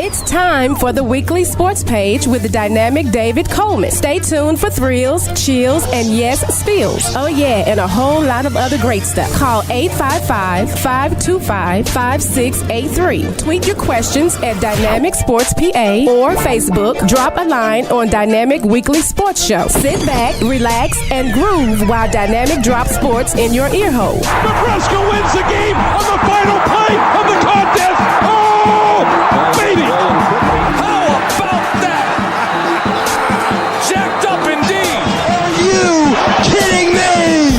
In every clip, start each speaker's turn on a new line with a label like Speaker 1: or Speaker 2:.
Speaker 1: It's time for the weekly sports page with the dynamic David Coleman. Stay tuned for thrills, chills, and yes, spills. Oh yeah, and a whole lot of other great stuff. Call 855-525-5683. Tweet your questions at Dynamic Sports PA or Facebook. Drop a line on Dynamic Weekly Sports Show. Sit back, relax, and groove while Dynamic drops sports in your ear hole.
Speaker 2: Nebraska wins the game on the final play of the contest. Oh, baby! How about that? Jacked up indeed.
Speaker 3: Are you kidding me?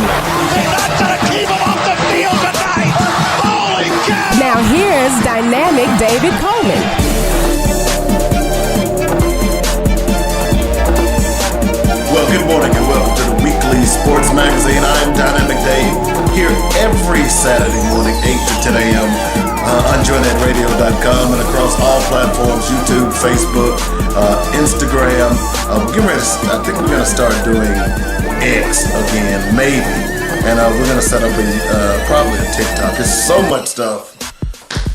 Speaker 2: They're not gonna keep him off the field tonight. Holy cow!
Speaker 1: Now here's Dynamic David Coleman.
Speaker 4: Well, good morning and welcome to the weekly sports magazine. I'm Dynamic Dave, here every Saturday morning, 8 to 10 a.m. On JoyNetRadio.com and across all platforms, YouTube, Facebook, Instagram. I think we're going to start doing X again, maybe. And we're going to set up probably a TikTok. There's so much stuff.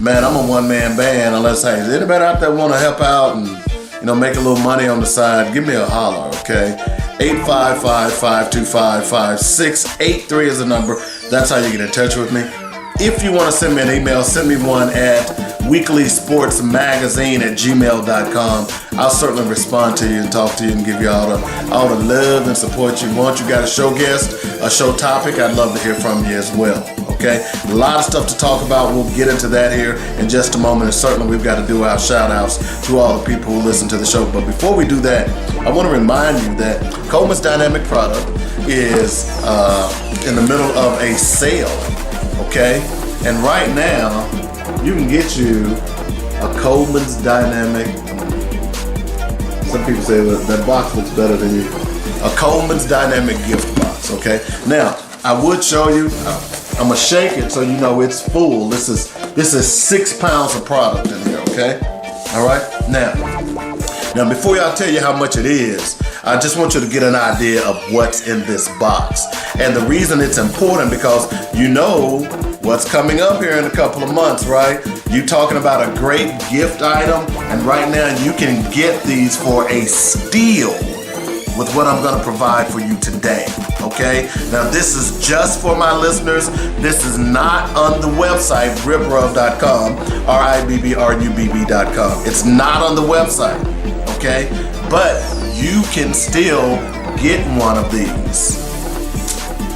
Speaker 4: Man, I'm a one-man band. Unless, hey, is anybody out there want to help out and, make a little money on the side? Give me a holler, okay? 855-525-5683 is the number. That's how you get in touch with me. If you want to send me an email, send me one at weeklysportsmagazine@gmail.com. I'll certainly respond to you and talk to you and give you all the love and support you want. You got a show guest, a show topic, I'd love to hear from you as well. Okay? A lot of stuff to talk about. We'll get into that here in just a moment. And certainly we've got to do our shout outs to all the people who listen to the show. But before we do that, I want to remind you that Coleman's Dynamic Product is in the middle of a sale. Okay? And right now, you can get you a Coleman's Dynamic. Some people say that box looks better than you. A Coleman's Dynamic gift box. Okay? Now, I would show you. I'm gonna shake it so you know it's full. This is 6 pounds of product in here, okay? All right. Now before I tell you how much it is, I just want you to get an idea of what's in this box. And the reason it's important because you know what's coming up here in a couple of months, right? You talking about a great gift item, and right now you can get these for a steal with what I'm going to provide for you today, okay? Now, this is just for my listeners. This is not on the website, ribrub.com, RIBBRUBB.com. It's not on the website, okay? But you can still get one of these.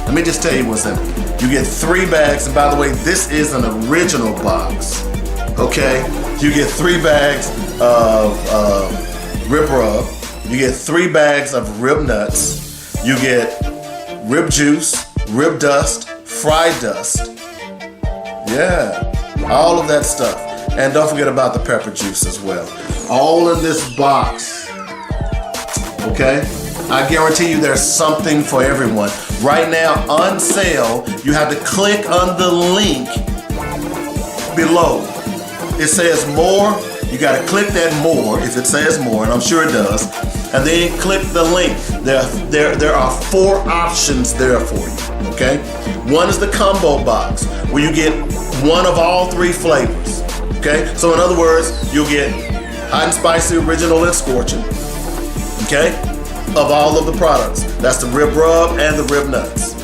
Speaker 4: Let me just tell you what's in it. You get 3 bags, and by the way, this is an original box, okay? You get 3 bags of Rib Rub. You get 3 bags of rib nuts. You get rib juice, rib dust, fry dust. Yeah, all of that stuff. And don't forget about the pepper juice as well. All in this box. Okay? I guarantee you there's something for everyone. Right now, on sale, you have to click on the link below. It says more. You got to click that more if it says more, and I'm sure it does. And then click the link. There are 4 options there for you, okay? One is the combo box, where you get one of all 3 flavors, okay? So in other words, you'll get hot and spicy, original, and scorching, okay? Of all of the products. That's the rib rub and the rib nuts,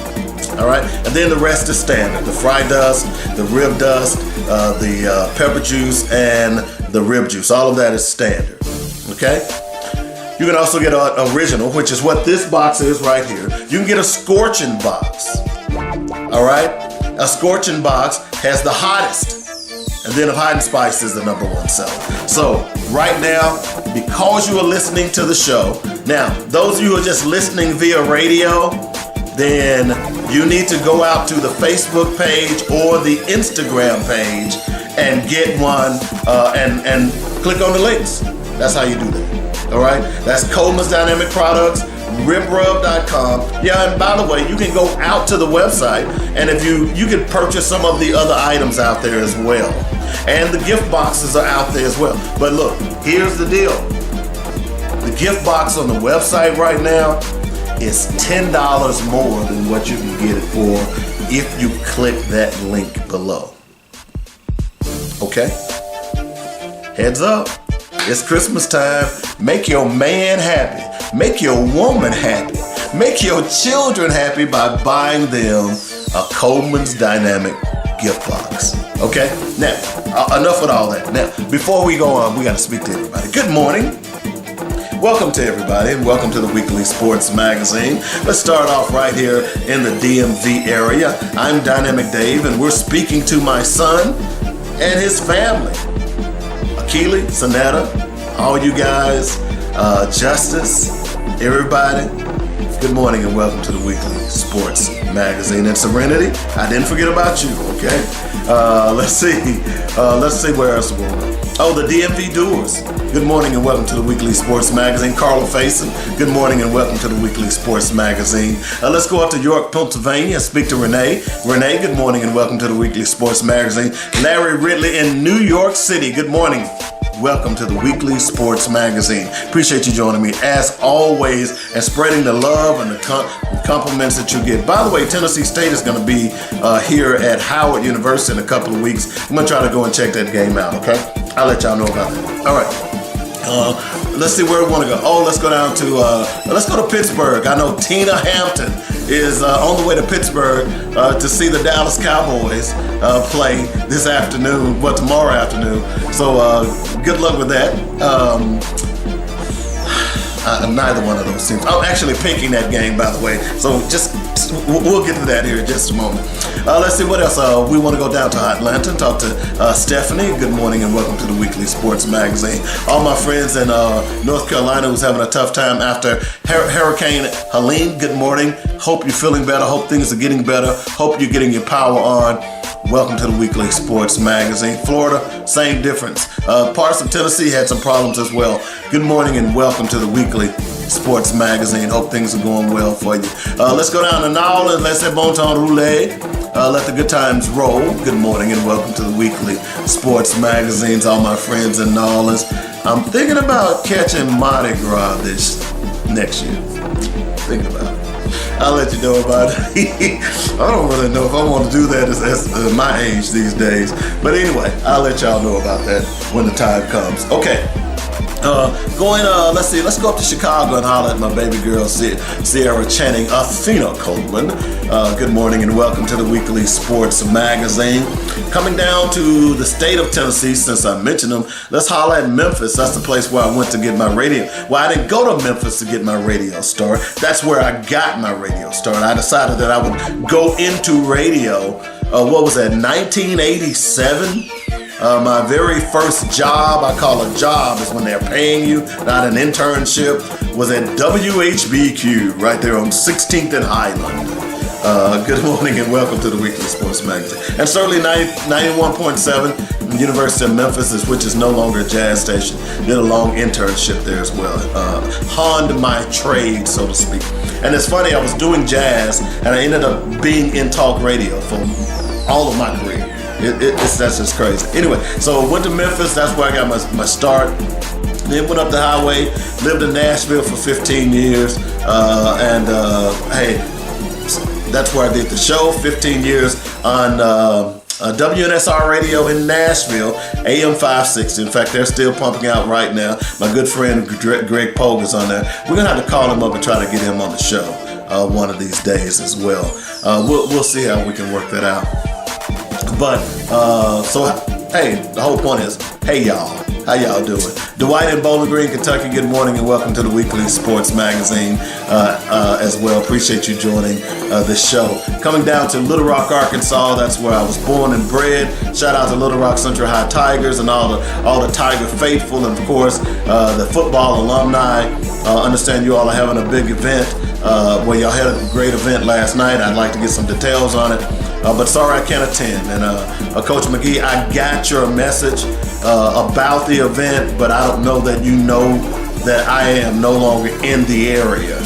Speaker 4: all right? And then the rest is standard. The fry dust, the rib dust, the pepper juice, and the rib juice. All of that is standard, okay? You can also get an original, which is what this box is right here. You can get a scorching box, all right? A scorching box has the hottest, and then hot and spice is the number 1 seller. So right now, because you are listening to the show, now those of you who are just listening via radio, then you need to go out to the Facebook page or the Instagram page and get one and click on the links. That's how you do that. All right, that's Coleman's Dynamic Products, ribrub.com. Yeah, and by the way, you can go out to the website, and if you can purchase some of the other items out there as well. And the gift boxes are out there as well. But look, here's the deal. The gift box on the website right now is $10 more than what you can get it for if you click that link below. Okay? Heads up. It's Christmas time. Make your man happy. Make your woman happy. Make your children happy by buying them a Coleman's Dynamic gift box. Okay? Now, enough with all that. Now, before we go on, we got to speak to everybody. Good morning. Welcome to everybody, and welcome to the Weekly Sports Magazine. Let's start off right here in the DMV area. I'm Dynamic Dave, and we're speaking to my son and his family. Akili, Sonetta, all you guys, Justice, everybody. Good morning and welcome to the Weekly Sports Magazine. And Serenity, I didn't forget about you, okay? Let's see where else we're going. Oh, the DMV Doers. Good morning and welcome to the Weekly Sports Magazine. Carla Faison, good morning and welcome to the Weekly Sports Magazine. Let's go up to York, Pennsylvania and speak to Renee. Renee, good morning and welcome to the Weekly Sports Magazine. Larry Ridley in New York City, good morning. Welcome to the Weekly Sports Magazine. Appreciate you joining me as always and spreading the love and the compliments that you get. By the way, Tennessee State is going to be here at Howard University in a couple of weeks. I'm going to try to go and check that game out, okay? I'll let y'all know about that. All right. Let's see where we want to go. Oh, let's go down to, let's go to Pittsburgh. I know Tina Hampton is on the way to Pittsburgh to see the Dallas Cowboys play this afternoon, tomorrow afternoon. So good luck with that. Neither one of those teams. I'm actually picking that game, by the way. So we'll get to that here in just a moment. Let's see what else. We want to go down to Atlanta and talk to Stephanie. Good morning and welcome to the Weekly Sports Magazine. All my friends in North Carolina who's having a tough time after Hurricane Helene. Good morning. Hope you're feeling better. Hope things are getting better. Hope you're getting your power on. Welcome to the Weekly Sports Magazine. Florida, same difference. Parts of Tennessee had some problems as well. Good morning and welcome to the Weekly Sports Magazine. Hope things are going well for you. Let's go down to Nolens. Let's have bon temps roulé. Let the good times roll. Good morning and welcome to the Weekly Sports Magazines. All my friends in Nolens. I'm thinking about catching Mardi Gras this next year. Thinking about it. I'll let you know about it. I don't really know if I want to do that at my age these days. But anyway, I'll let y'all know about that when the time comes. Okay. Let's go up to Chicago and holler at my baby girl, Sierra Channing, Athena Coleman. Good morning and welcome to the Weekly Sports Magazine. Coming down to the state of Tennessee, since I mentioned them, let's holler at Memphis. That's the place where I went to get my radio. Well, I didn't go to Memphis to get my radio start. That's where I got my radio start. I decided that I would go into radio, 1987? My very first job, I call a job, is when they're paying you, not an internship, was at WHBQ right there on 16th and Highland. Good morning and welcome to the Weekly Sports Magazine. And certainly 91.7, University of Memphis, which is no longer a jazz station. Did a long internship there as well. Honed my trade, so to speak. And it's funny, I was doing jazz and I ended up being in talk radio for all of my career. That's just crazy. Anyway, so went to Memphis. That's where I got my start. Then went up the highway. Lived in Nashville for 15 years. Hey, that's where I did the show. 15 years on WNSR Radio in Nashville, AM 560. In fact, they're still pumping out right now. My good friend Greg Pogue is on there. We're gonna have to call him up and try to get him on the show one of these days as well. We'll see how we can work that out. But, hey, the whole point is, hey y'all, how y'all doing? Dwight in Bowling Green, Kentucky, good morning and welcome to the Weekly Sports Magazine as well. Appreciate you joining this show. Coming down to Little Rock, Arkansas, that's where I was born and bred. Shout out to Little Rock Central High Tigers and all the Tiger faithful, and of course, the football alumni. Understand you all are having a big event. Y'all had a great event last night. I'd like to get some details on it. But sorry I can't attend. And Coach McGee, I got your message about the event, but I don't know that you know that I am no longer in the area.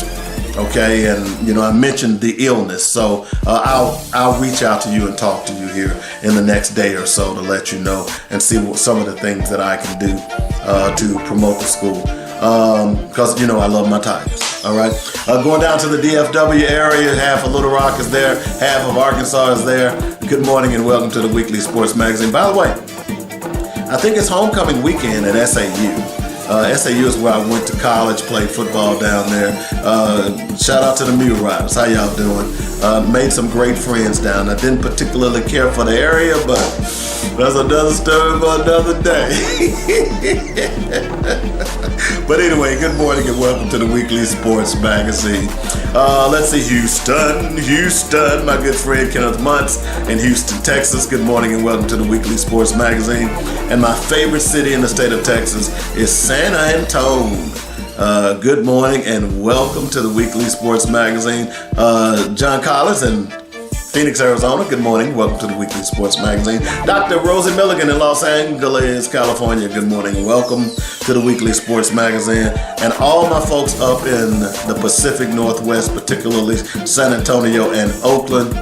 Speaker 4: Okay, and I mentioned the illness, so I'll reach out to you and talk to you here in the next day or so to let you know and see what some of the things that I can do to promote the school. Because I love my Tigers. All right, going down to the DFW area, half of Little Rock is there, half of Arkansas is there. Good morning and welcome to the Weekly Sports Magazine. By the way, I think it's homecoming weekend at SAU. SAU is where I went to college, played football down there. Shout out to the Mule Riders. How y'all doing? Made some great friends down there. Didn't particularly care for the area, but that's another story for another day. But anyway, good morning and welcome to the Weekly Sports Magazine. Let's see, Houston, my good friend Kenneth Muntz in Houston, Texas. Good morning and welcome to the Weekly Sports Magazine. And my favorite city in the state of Texas is San Antonio. Good morning and welcome to the Weekly Sports Magazine. John Collins in Phoenix, Arizona. Good morning. Welcome to the Weekly Sports Magazine. Dr. Rosie Milligan in Los Angeles, California. Good morning. Welcome to the Weekly Sports Magazine. And all my folks up in the Pacific Northwest, particularly San Antonio and Oakland,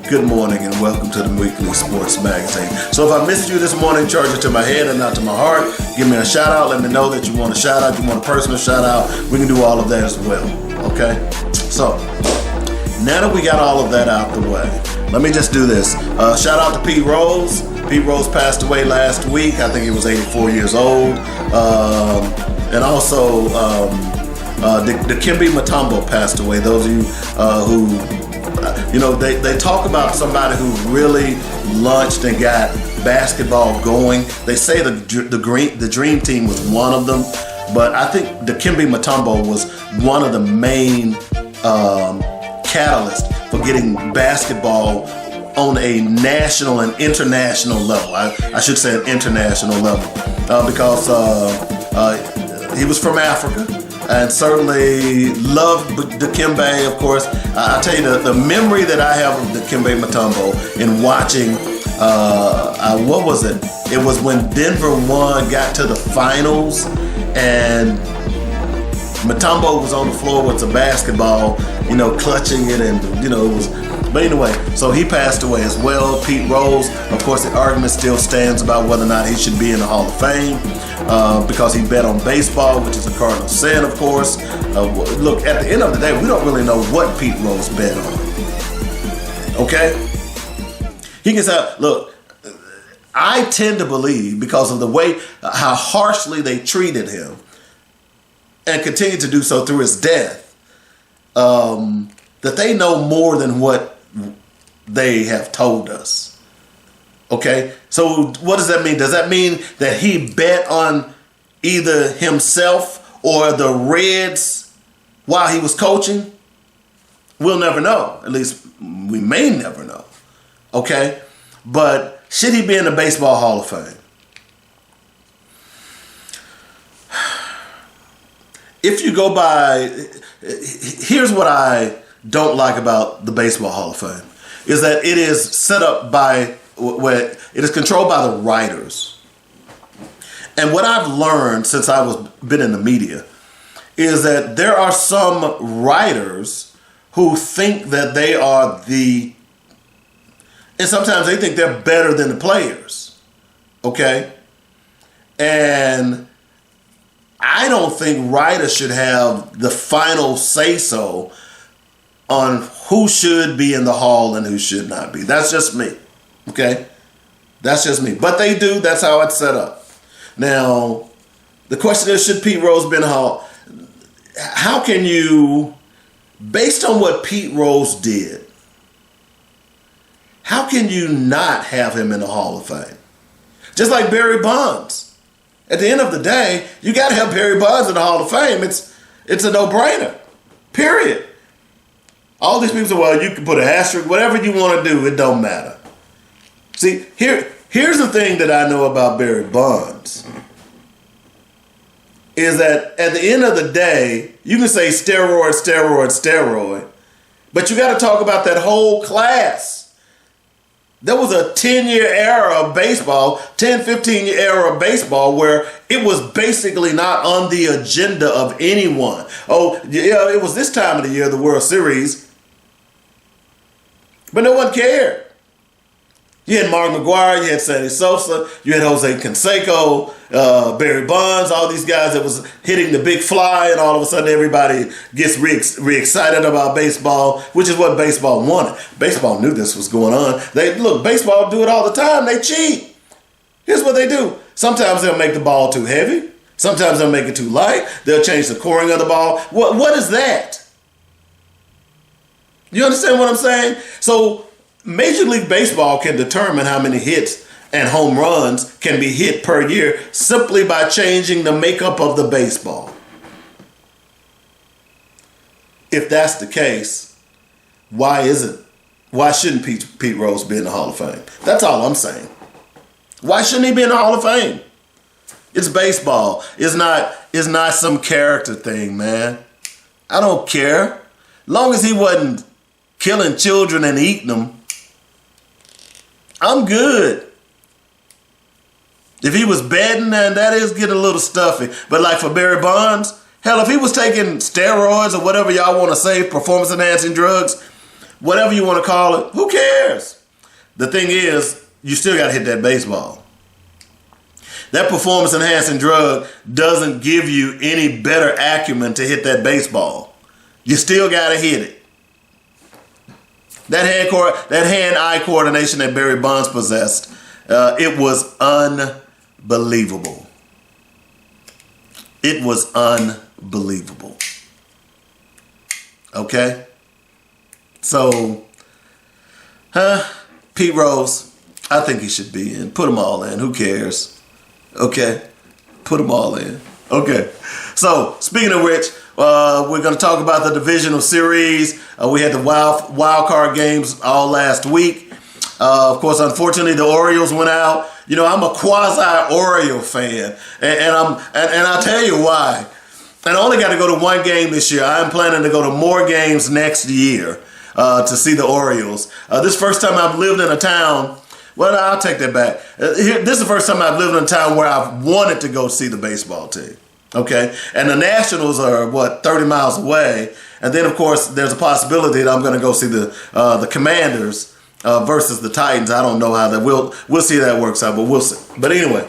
Speaker 4: good morning and welcome to the Weekly Sports Magazine. So if I missed you this morning, charge it to my head and not to my heart. Give me a shout out. Let me know that you want a shout out. You want a personal shout out. We can do all of that as well. Okay? So now that we got all of that out the way, let me just do this. Shout out to Pete Rose. Pete Rose passed away last week. I think he was 84 years old. And also, Dikembe Mutombo passed away. Those of you who, they talk about somebody who really launched and got basketball going. They say the Dream Team was one of them. But I think Dikembe Mutombo was one of the main catalyst for getting basketball on a national and international level. I should say an international level because he was from Africa and certainly loved Dikembe, of course. I'll tell you the memory that I have of Dikembe Mutombo in watching, what was it? It was when Denver got to the finals and Mutombo was on the floor with the basketball, clutching it, and it was. But anyway, so he passed away as well. Pete Rose, of course, the argument still stands about whether or not he should be in the Hall of Fame because he bet on baseball, which is a cardinal sin, of course. Look, at the end of the day, we don't really know what Pete Rose bet on. Okay, he can say, look. I tend to believe because of the way how harshly they treated him, and continue to do so through his death, that they know more than what they have told us. Okay? So what does that mean? Does that mean that he bet on either himself or the Reds while he was coaching? We'll never know. At least we may never know. Okay? But should he be in the Baseball Hall of Fame? If you go by, here's what I don't like about the Baseball Hall of Fame, is that it is set up where it is controlled by the writers. And what I've learned since been in the media is that there are some writers who think that they are and sometimes they think they're better than the players. Okay? And I don't think writers should have the final say-so on who should be in the hall and who should not be. That's just me, okay? That's just me. But they do. That's how it's set up. Now, the question is, should Pete Rose be in the hall? How can you, based on what Pete Rose did, how can you not have him in the Hall of Fame? Just like Barry Bonds. At the end of the day, you got to have Barry Bonds in the Hall of Fame. It's a no-brainer, period. All these people say, well, you can put an asterisk, whatever you want to do, it don't matter. See, here's the thing that I know about Barry Bonds, is that at the end of the day, you can say steroid, but you got to talk about that whole class. There was a 10-year era of baseball, 15-year era of baseball where it was basically not on the agenda of anyone. Oh, yeah, it was this time of the year, the World Series, but no one cared. You had Mark McGwire, you had Sandy Sosa, you had Jose Canseco, Barry Bonds, all these guys that was hitting the big fly, and all of a sudden everybody gets re-excited about baseball, which is what baseball wanted. Baseball knew this was going on. Baseball do it all the time. They cheat. Here's what they do. Sometimes they'll make the ball too heavy. Sometimes they'll make it too light. They'll change the coring of the ball. What is that? You understand what I'm saying? So Major League Baseball can determine how many hits and home runs can be hit per year simply by changing the makeup of the baseball. If that's the case, why shouldn't Pete Rose be in the Hall of Fame? That's all I'm saying. Why shouldn't he be in the Hall of Fame? It's baseball. It's not some character thing, man. I don't care. Long as he wasn't killing children and eating them, I'm good. If he was betting, then that is getting a little stuffy. But like for Barry Bonds, hell, if he was taking steroids or whatever y'all want to say, performance-enhancing drugs, whatever you want to call it, who cares? The thing is, you still got to hit that baseball. That performance-enhancing drug doesn't give you any better acumen to hit that baseball. You still got to hit it. That hand-eye coordination that Barry Bonds possessed, it was unbelievable. It was unbelievable. Okay? So, Pete Rose, I think he should be in. Put them all in. Who cares? Okay? Put them all in. Okay. So, speaking of which, we're going to talk about the divisional series. We had the wild card games all last week. Of course, unfortunately, the Orioles went out. You know, I'm a quasi-Oriole fan, and I'll tell you why. And I only got to go to one game this year. I'm planning to go to more games next year to see the Orioles. This is the first time I've lived in a town. Well, I'll take that back. This is the first time I've lived in a town where I've wanted to go see the baseball team. Okay? And the Nationals are, 30 miles away. And then, of course, there's a possibility that I'm going to go see the Commanders versus the Titans. I don't know how that we'll see how that works out, but we'll see. But anyway,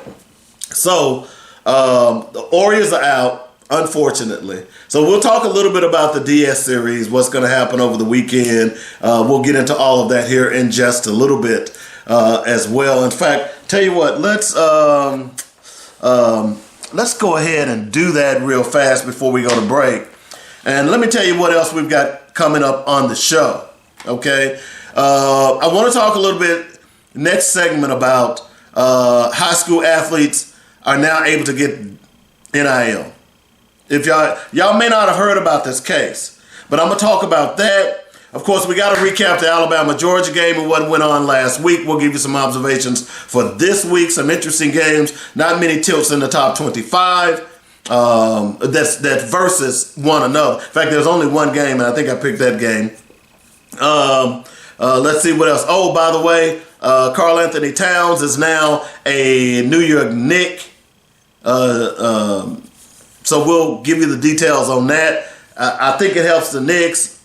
Speaker 4: so the Orioles are out, unfortunately. So we'll talk a little bit about the DS series, what's going to happen over the weekend. We'll get into all of that here in just a little bit as well. In fact, tell you what, let's go ahead and do that real fast before we go to break. And let me tell you what else we've got coming up on the show. Okay. I want to talk a little bit next segment about high school athletes are now able to get NIL. If y'all may not have heard about this case, but I'm going to talk about that. Of course, we got to recap the Alabama-Georgia game and what went on last week. We'll give you some observations for this week, some interesting games. Not many tilts in the top 25. That's versus one another. In fact, there's only one game, and I think I picked that game. Let's see what else. Oh, by the way, Karl Anthony Towns is now a New York Knick. So we'll give you the details on that. I think it helps the Knicks.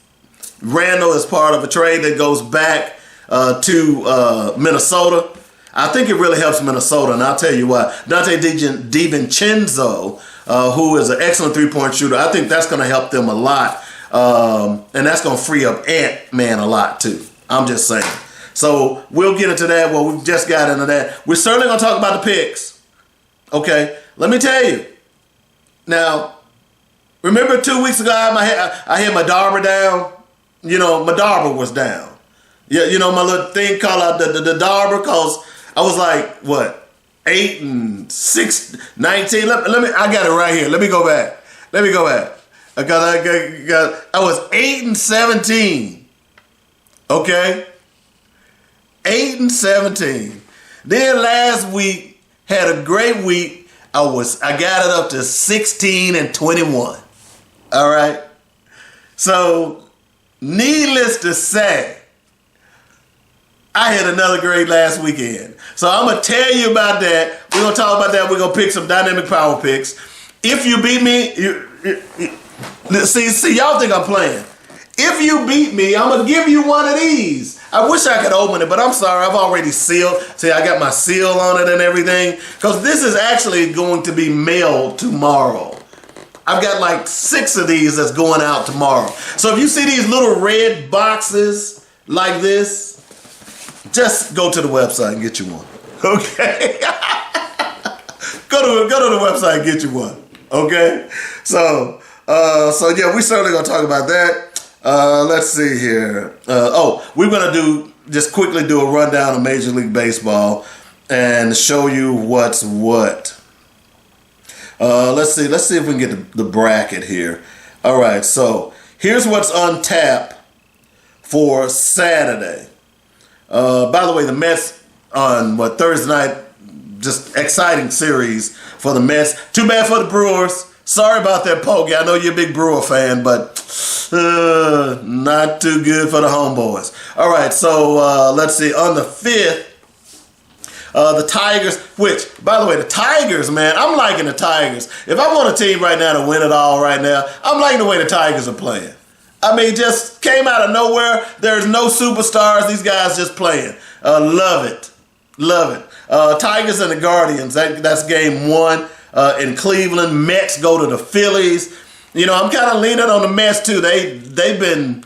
Speaker 4: Randall is part of a trade that goes back to Minnesota. I think it really helps Minnesota, and I'll tell you why. Dante DiVincenzo, who is an excellent three-point shooter, I think that's going to help them a lot. And that's going to free up Ant-Man a lot, too. I'm just saying. So we'll get into that. Well, we've just got into that. We're certainly going to talk about the picks. Okay? Let me tell you. Now, remember 2 weeks ago I had my Darber down? You know, my Darber was down. Yeah, you know, my little thing called out the Darber, because I was like, 8 and 6, 19. Let me. I got it right here. Let me go back. Because I was 8 and 17. Okay? 8 and 17. Then last week, had a great week. I got it up to 16 and 21. All right? So, needless to say, I had another great last weekend. So I'm going to tell you about that. We're going to talk about that. We're going to pick some dynamic power picks. If you beat me, see, y'all think I'm playing. If you beat me, I'm going to give you one of these. I wish I could open it, but I'm sorry. I've already sealed. See, I got my seal on it and everything. Because this is actually going to be mailed tomorrow. I've got like 6 of these that's going out tomorrow. So if you see these little red boxes like this, just go to the website and get you one. Okay? Go to go to the website and get you one. Okay? So yeah, we certainly gonna talk about that. Let's see here. We're gonna just quickly do a rundown of Major League Baseball and show you what's what. Let's see if we can get the bracket here. All right, so here's what's on tap for Saturday. By the way, the Mets on Thursday night, just exciting series for the Mets. Too bad for the Brewers. Sorry about that, Pokey. I know you're a big Brewer fan, but not too good for the homeboys. All right, so let's see. On the 5th, the Tigers, which, by the way, the Tigers, man, I'm liking the Tigers. If I want a team right now to win it all right now, I'm liking the way the Tigers are playing. I mean, just came out of nowhere. There's no superstars. These guys just playing. Love it. Tigers and the Guardians, that's game 1 in Cleveland. Mets go to the Phillies. You know, I'm kind of leaning on the Mets, too. They've been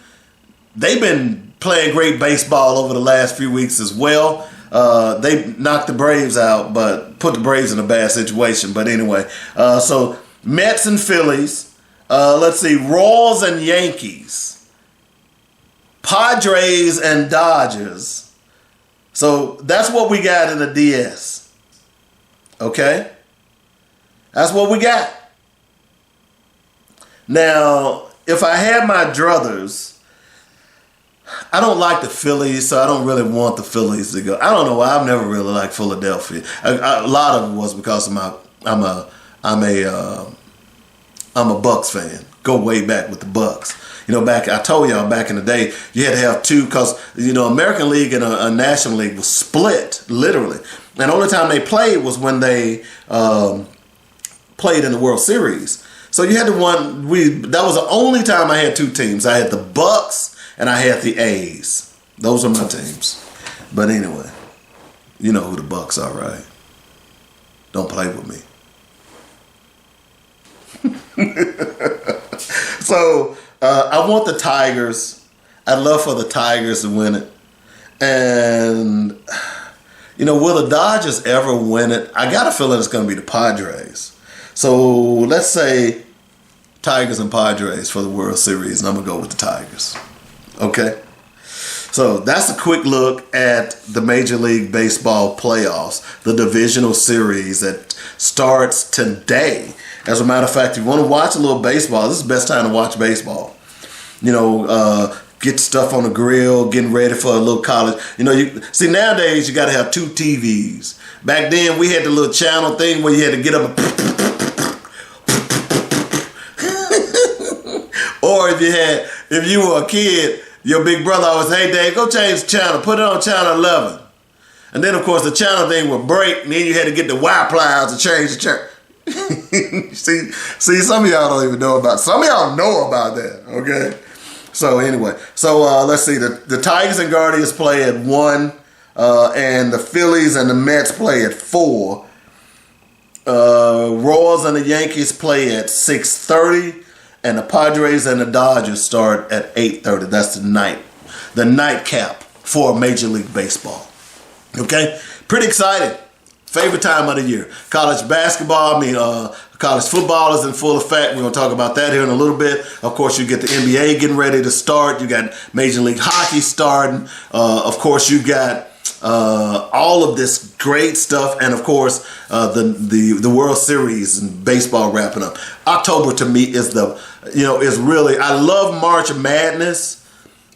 Speaker 4: playing great baseball over the last few weeks as well. They knocked the Braves out, but put the Braves in a bad situation. But anyway, so Mets and Phillies. Let's see, Royals and Yankees. Padres and Dodgers. So that's what we got in the DS. Okay? That's what we got. Now, if I had my druthers, I don't like the Phillies, so I don't really want the Phillies to go. I don't know why. I've never really liked Philadelphia. A lot of it was because of I'm a Bucks fan. Go way back with the Bucks. You know, I told y'all back in the day, you had to have two, because, you know, American League and a National League was split, literally. And the only time they played was when they played in the World Series. So you had that was the only time I had two teams. I had the Bucks and I had the A's. Those are my teams. But anyway, you know who the Bucks are, right? Don't play with me. So I want the Tigers. I'd love for the Tigers to win it. And, you know, will the Dodgers ever win it? I got a feeling it's going to be the Padres. So let's say Tigers and Padres for the World Series, and I'm going to go with the Tigers. Okay? So that's a quick look at the Major League Baseball playoffs, the divisional series that starts today. As a matter of fact, if you want to watch a little baseball, this is the best time to watch baseball. You know, get stuff on the grill, getting ready for a little college. You know, nowadays you got to have two TVs. Back then we had the little channel thing where you had to get up and or if you were a kid, your big brother always, hey, Dave, go change the channel. Put it on channel 11. And then, of course, the channel thing would break, and then you had to get the wire pliers to change the channel. see, some of y'all don't even know about it. Some of y'all know about that, okay? So, anyway. So, let's see. The Tigers and Guardians play at 1, and the Phillies and the Mets play at 4. Royals and the Yankees play at 6:30. And the Padres and the Dodgers start at 8:30. That's the nightcap for Major League Baseball. Okay? Pretty exciting. Favorite time of the year. College basketball, college football is in full effect. We're going to talk about that here in a little bit. Of course, you get the NBA getting ready to start. You got Major League Hockey starting. Of course, you got all of this great stuff, and of course the World Series and baseball wrapping up. October to me is really, I love March Madness,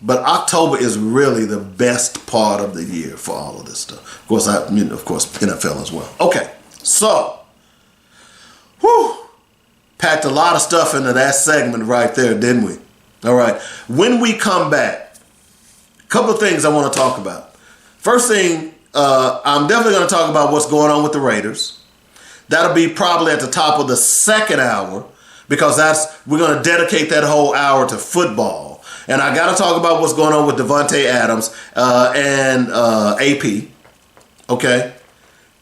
Speaker 4: but October is really the best part of the year for all of this stuff. Of course, NFL as well. Okay, so packed a lot of stuff into that segment right there, didn't we? All right, when we come back, a couple of things I want to talk about. First thing, I'm definitely going to talk about what's going on with the Raiders. That'll be probably at the top of the second hour, because we're going to dedicate that whole hour to football. And I got to talk about what's going on with Devante Adams and AP. Okay?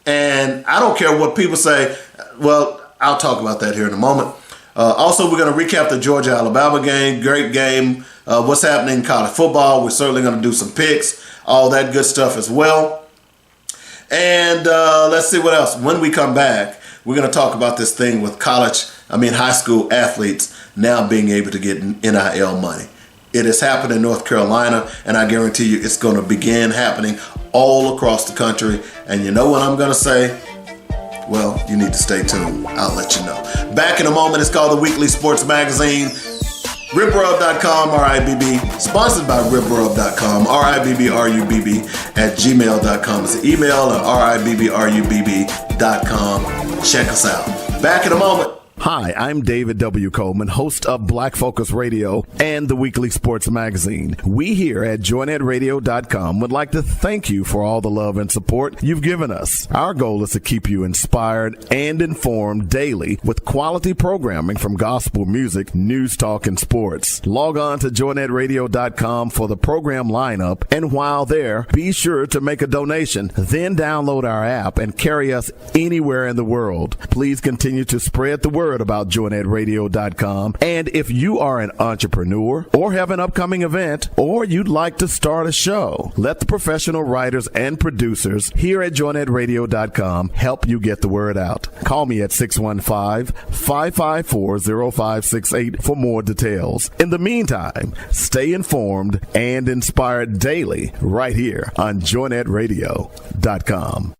Speaker 4: And I don't care what people say. Well, I'll talk about that here in a moment. Also, we're going to recap the Georgia-Alabama game. Great game. What's happening in college football. We're certainly going to do some picks. All that good stuff as well. And let's see what else. When we come back, we're going to talk about this thing with high school athletes now being able to get NIL money. It has happened in North Carolina, and I guarantee you it's going to begin happening all across the country. And you know what I'm going to say? Well, you need to stay tuned. I'll let you know. Back in a moment. It's called the Weekly Sports Magazine. RibRub.com, RIBB, sponsored by RibRub.com, RIBBRUBB at gmail.com. It's the email at RIBBRUBB.com. Check us out. Back in a moment.
Speaker 5: Hi, I'm David W. Coleman, host of Black Focus Radio and the Weekly Sports Magazine. We here at JoyNetRadio.com would like to thank you for all the love and support you've given us. Our goal is to keep you inspired and informed daily with quality programming from gospel music, news, talk, and sports. Log on to JoyNetRadio.com for the program lineup, and while there, be sure to make a donation. Then download our app and carry us anywhere in the world. Please continue to spread the word about JoyNetRadio.com. And if you are an entrepreneur or have an upcoming event or you'd like to start a show, let the professional writers and producers here at JoyNetRadio.com help you get the word out. Call me at 615-554-0568 for more details. In the meantime, stay informed and inspired daily right here on JoyNetRadio.com.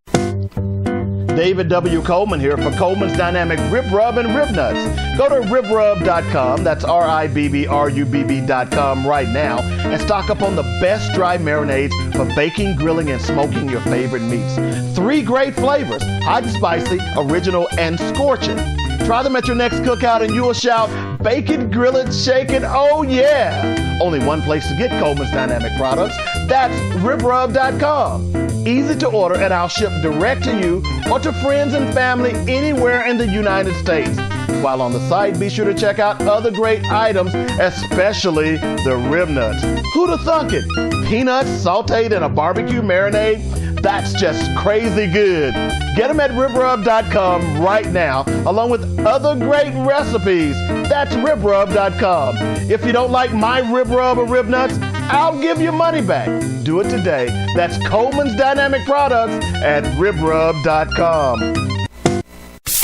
Speaker 6: David W. Coleman here for Coleman's Dynamic Rib Rub and Rib Nuts. Go to ribrub.com, that's RIBBRUBB.com right now, and stock up on the best dry marinades for baking, grilling, and smoking your favorite meats. 3 great flavors, hot and spicy, original, and scorching. Try them at your next cookout and you will shout, bake it, grill it, shake it, oh yeah! Only one place to get Coleman's Dynamic products, that's ribrub.com. Easy to order, and I'll ship direct to you or to friends and family anywhere in the United States. While on the site, be sure to check out other great items, especially the rib nuts. Who'd have thunk it? Peanuts sauteed in a barbecue marinade? That's just crazy good. Get them at ribrub.com right now, along with other great recipes. That's ribrub.com. If you don't like my rib rub or rib nuts, I'll give you money back. Do it today. That's Coleman's Dynamic Products at ribrub.com.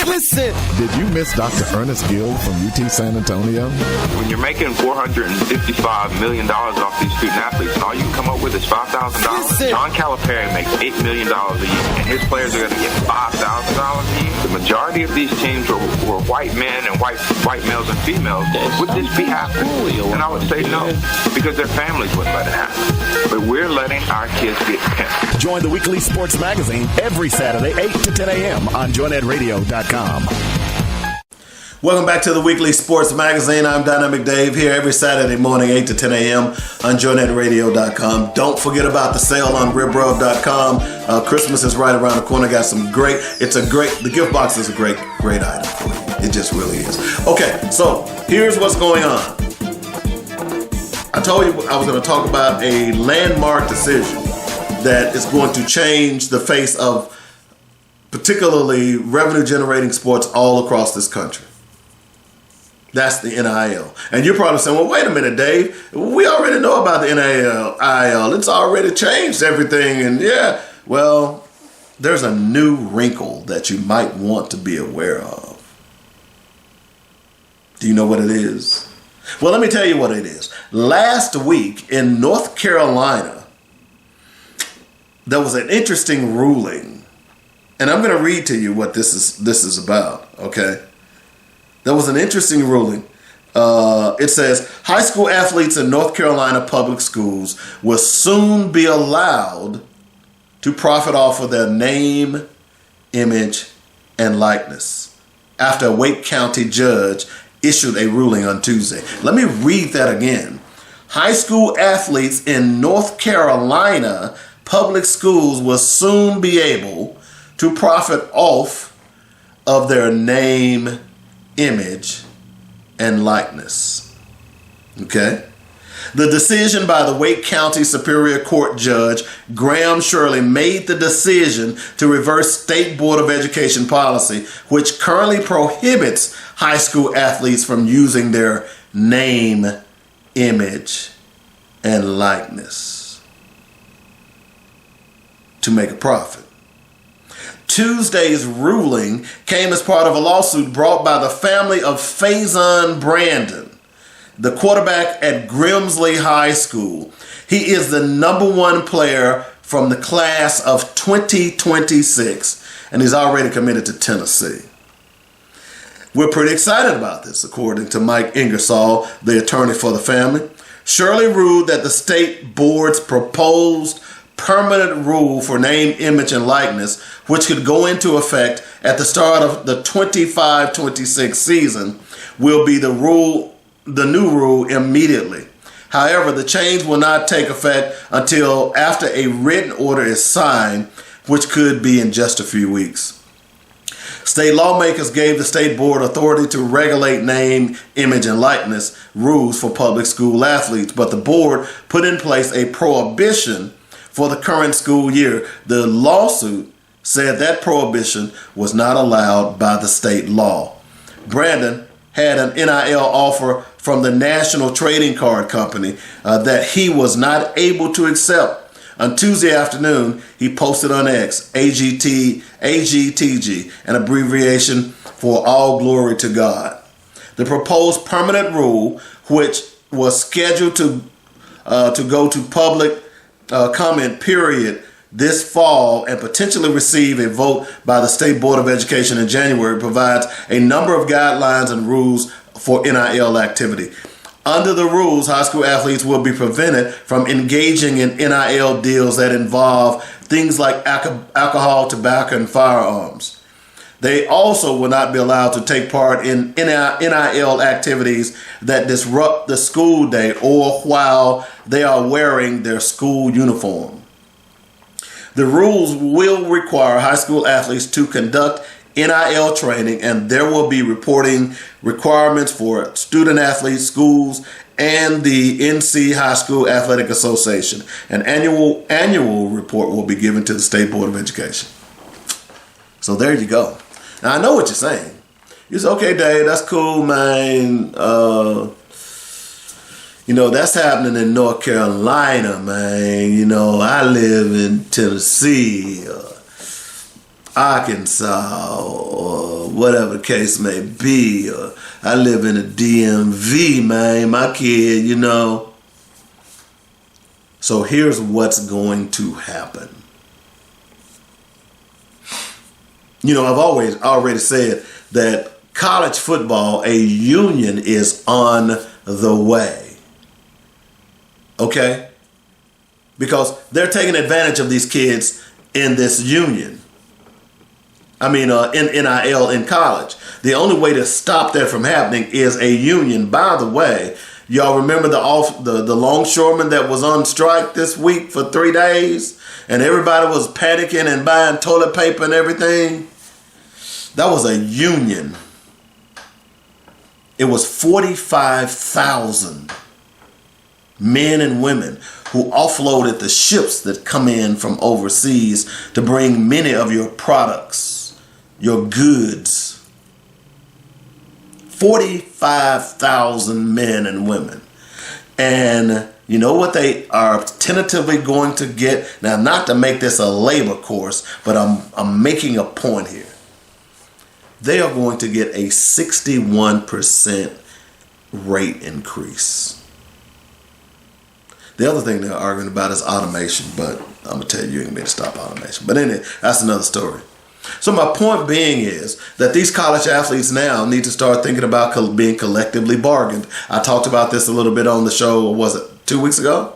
Speaker 5: Listen! Did you miss Dr. Ernest Gill from UT San Antonio?
Speaker 7: When you're making $455 million off these student athletes and all you can come up with is $5,000, John Calipari makes $8 million a year, and his players are going to get $5,000 a year. The majority of these teams were white men and white males and females. Would this be happening? And I would say no, because their families wouldn't let it happen. But we're letting our kids get pimped.
Speaker 5: Join the Weekly Sports Magazine every Saturday, 8 to 10 a.m. on JoyNetRadio.com.
Speaker 4: Welcome back to the Weekly Sports Magazine. I'm Dynamic Dave here every Saturday morning, 8 to 10 a.m. on JoyNetRadio.com. Don't forget about the sale on ribrub.com. Christmas is right around the corner. Got some the gift box is a great item for you. It just really is. Okay, so here's what's going on. I told you I was going to talk about a landmark decision that is going to change the face of particularly revenue-generating sports all across this country. That's the NIL. And you're probably saying, well, wait a minute, Dave. We already know about the NIL. It's already changed everything. And yeah, well, there's a new wrinkle that you might want to be aware of. Do you know what it is? Well, let me tell you what it is. Last week in North Carolina, there was an interesting ruling. And I'm going to read to you what this is about, okay? There was an interesting ruling. It says, high school athletes in North Carolina public schools will soon be allowed to profit off of their name, image, and likeness after a Wake County judge issued a ruling on Tuesday. Let me read that again. High school athletes in North Carolina public schools will soon be able to profit off of their name, image, and likeness. Okay? The decision by the Wake County Superior Court Judge Graham Shirley made the decision to reverse State Board of Education policy, which currently prohibits high school athletes from using their name, image, and likeness to make a profit. Tuesday's ruling came as part of a lawsuit brought by the family of Faison Brandon, the quarterback at Grimsley High School. He is the number one player from the class of 2026, and he's already committed to Tennessee. We're pretty excited about this, according to Mike Ingersoll, the attorney for the family. Shirley ruled that the state board's proposed permanent rule for name, image, and likeness, which could go into effect at the start of the 25-26 season, will be the new rule immediately. However, the change will not take effect until after a written order is signed, which could be in just a few weeks. State lawmakers gave the state board authority to regulate name, image, and likeness rules for public school athletes, but the board put in place a prohibition for the current school year. The lawsuit said that prohibition was not allowed by the state law. Brandon had an NIL offer from the National Trading Card Company that he was not able to accept. On Tuesday afternoon, he posted on X, AGTG, an abbreviation for All Glory to God. The proposed permanent rule, which was scheduled to go to public comment period this fall and potentially receive a vote by the State Board of Education in January, provides a number of guidelines and rules for NIL activity. Under the rules, high school athletes will be prevented from engaging in NIL deals that involve things like alcohol, tobacco, and firearms. They also will not be allowed to take part in NIL activities that disrupt the school day or while they are wearing their school uniform. The rules will require high school athletes to conduct NIL training, and there will be reporting requirements for student athletes, schools, and the NC High School Athletic Association. An annual report will be given to the State Board of Education. So there you go. Now, I know what you're saying. You say, okay, Dave, that's cool, man. That's happening in North Carolina, man. I live in Tennessee, Arkansas, or whatever the case may be. I live in a DMV, man. My kid, So here's what's going to happen. I've already said that college football, a union, is on the way. Okay? Because they're taking advantage of these kids in this union. In NIL in college. The only way to stop that from happening is a union. By the way, y'all remember the longshoreman that was on strike this week for 3 days? And everybody was panicking and buying toilet paper and everything? That was a union. It was 45,000 men and women who offloaded the ships that come in from overseas to bring many of your products, your goods. 45,000 men and women. And you know what they are tentatively going to get? Now, not to make this a labor course, but I'm making a point here. They are going to get a 61% rate increase. The other thing they're arguing about is automation, but I'm going to tell you ain't going to stop automation. But anyway, that's another story. So my point being is that these college athletes now need to start thinking about being collectively bargained. I talked about this a little bit on the show, was it 2 weeks ago?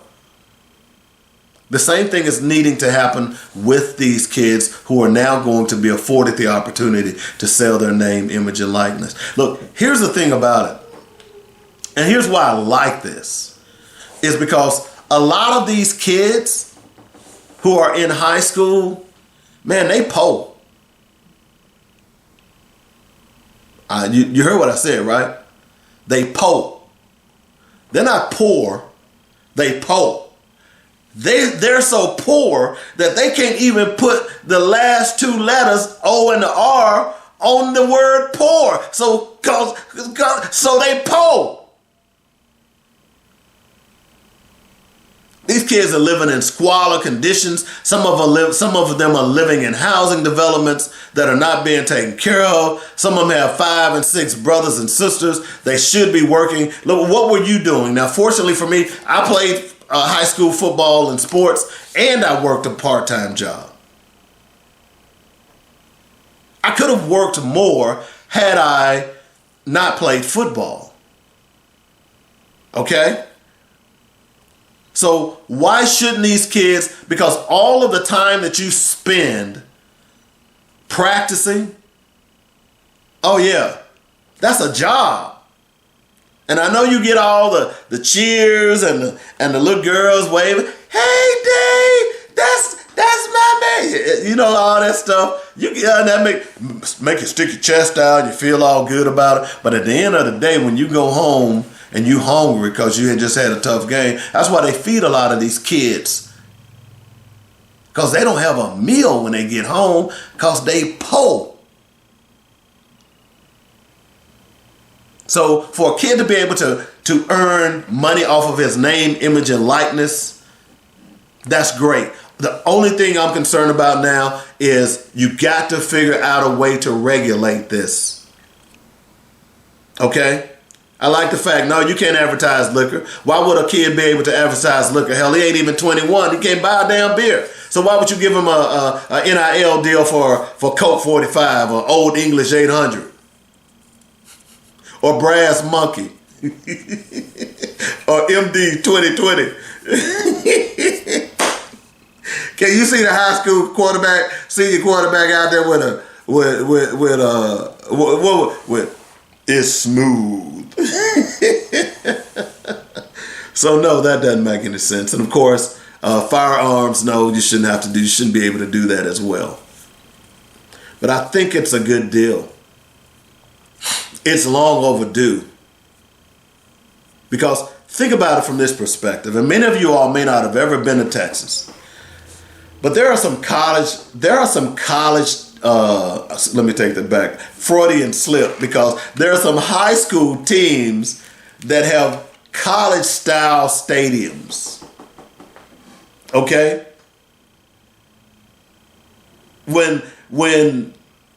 Speaker 4: The same thing is needing to happen with these kids who are now going to be afforded the opportunity to sell their name, image, and likeness. Look, here's the thing about it, and here's why I like this, is because a lot of these kids who are in high school, man, they poor. You heard what I said, right? They poor. They're not poor. They poor. They're so poor that they can't even put the last two letters, O and the R, on the word poor. So they poor. These kids are living in squalor conditions. Some of them are living in housing developments that are not being taken care of. Some of them have 5 and 6 brothers and sisters. They should be working. Look, what were you doing? Now, fortunately for me, I played high school football and sports, and I worked a part-time job. I could have worked more had I not played football. Okay? So why shouldn't these kids, because all of the time that you spend practicing, oh yeah, that's a job. And I know you get all the cheers and the little girls waving, hey Dave, that's my man. You know, all that stuff. You get that make you stick your chest out, you feel all good about it. But at the end of the day, when you go home and you hungry because you had just had a tough game, that's why they feed a lot of these kids. Because they don't have a meal when they get home because they poor. So for a kid to be able to earn money off of his name, image, and likeness, that's great. The only thing I'm concerned about now is you got to figure out a way to regulate this. Okay? I like the fact, no, you can't advertise liquor. Why would a kid be able to advertise liquor? Hell, he ain't even 21. He can't buy a damn beer. So why would you give him a NIL deal for Coke 45 or Old English 800? Or Brass Monkey? Or MD 2020? Can you see the high school quarterback, senior quarterback out there with it's smooth. So no, that doesn't make any sense. And of course, firearms, no, you shouldn't be able to do that as well. But I think it's a good deal. It's long overdue. Because think about it from this perspective, and many of you all may not have ever been to Texas. But there are some college, let me take that back, Freudian slip, because there are some high school teams that have college-style stadiums. Okay? When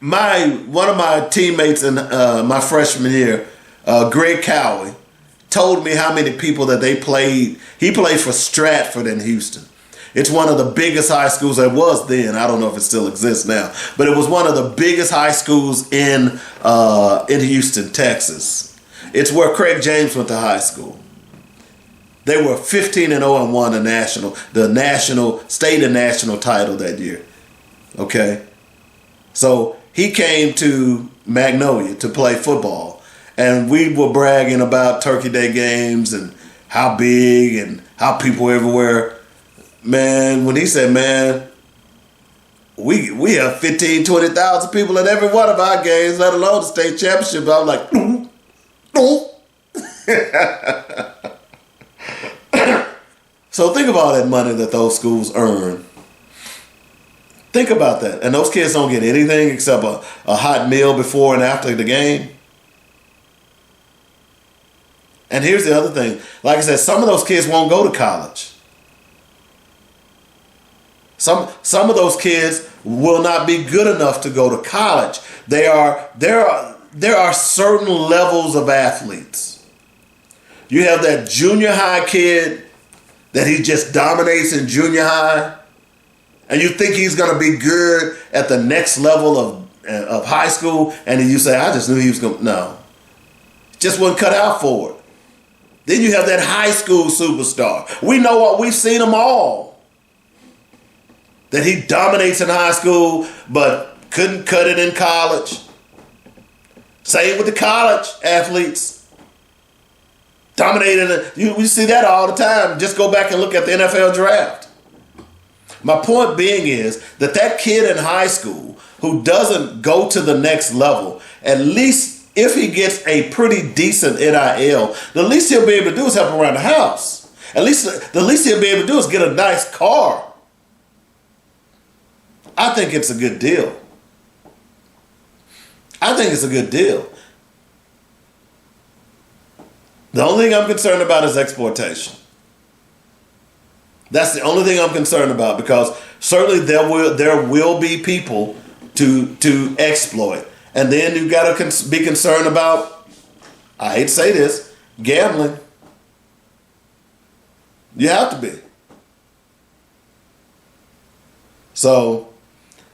Speaker 4: one of my teammates in my freshman year, Greg Cowie, told me how many people that he played for Stratford in Houston. It's one of the biggest high schools that was then. I don't know if it still exists now, but it was one of the biggest high schools in Houston, Texas. It's where Craig James went to high school. They were 15-0 and won the national state and national title that year. Okay, so he came to Magnolia to play football, and we were bragging about Turkey Day games and how big and how people everywhere. Man, when he said, man, we have 15, 20,000 people at every one of our games, let alone the state championship. I was like, So think about that money that those schools earn. Think about that. And those kids don't get anything except a hot meal before and after the game. And here's the other thing. Like I said, some of those kids won't go to college. Some of those kids will not be good enough to go to college. There are certain levels of athletes. You have that junior high kid that he just dominates in junior high, and you think he's going to be good at the next level of high school, and then you say, I just knew he was going to. No. Just wasn't cut out for it. Then you have that high school superstar. We know what we've seen them all. That he dominates in high school, but couldn't cut it in college. Same with the college athletes. Dominated. We see that all the time. Just go back and look at the NFL draft. My point being is that kid in high school who doesn't go to the next level, at least if he gets a pretty decent NIL, the least he'll be able to do is help around the house. At least the least he'll be able to do is get a nice car. I think it's a good deal. The only thing I'm concerned about is exploitation. That's the only thing I'm concerned about, because certainly there will be people to exploit. And then you've got to be concerned about, I hate to say this, gambling. You have to be. So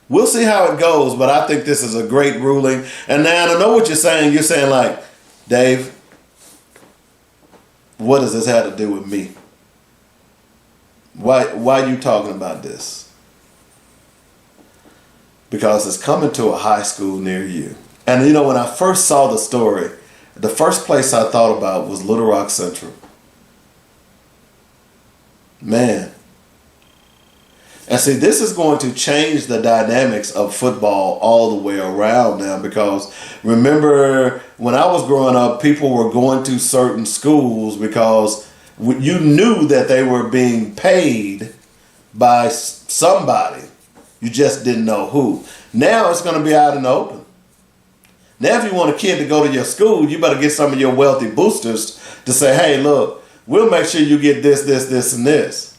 Speaker 4: we'll see how it goes, but I think this is a great ruling. And now I know what you're saying. You're saying like, Dave, what does this have to do with me? Why are you talking about this? Because it's coming to a high school near you. And you know, when I first saw the story, the first place I thought about was Little Rock Central. Man. And see, this is going to change the dynamics of football all the way around now, because remember when I was growing up, people were going to certain schools because you knew that they were being paid by somebody. You just didn't know who. Now it's going to be out in the open. Now if you want a kid to go to your school, you better get some of your wealthy boosters to say, hey, look, we'll make sure you get this, this, this, and this.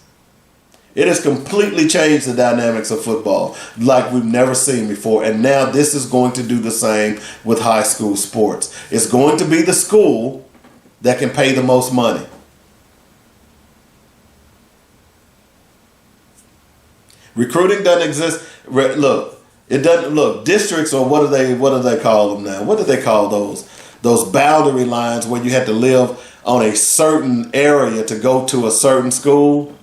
Speaker 4: It has completely changed the dynamics of football like we've never seen before. And now this is going to do the same with high school sports. It's going to be the school that can pay the most money. Recruiting doesn't exist. Look, it doesn't. Look, districts, or what do they call them now? What do they call those boundary lines where you had to live on a certain area to go to a certain school?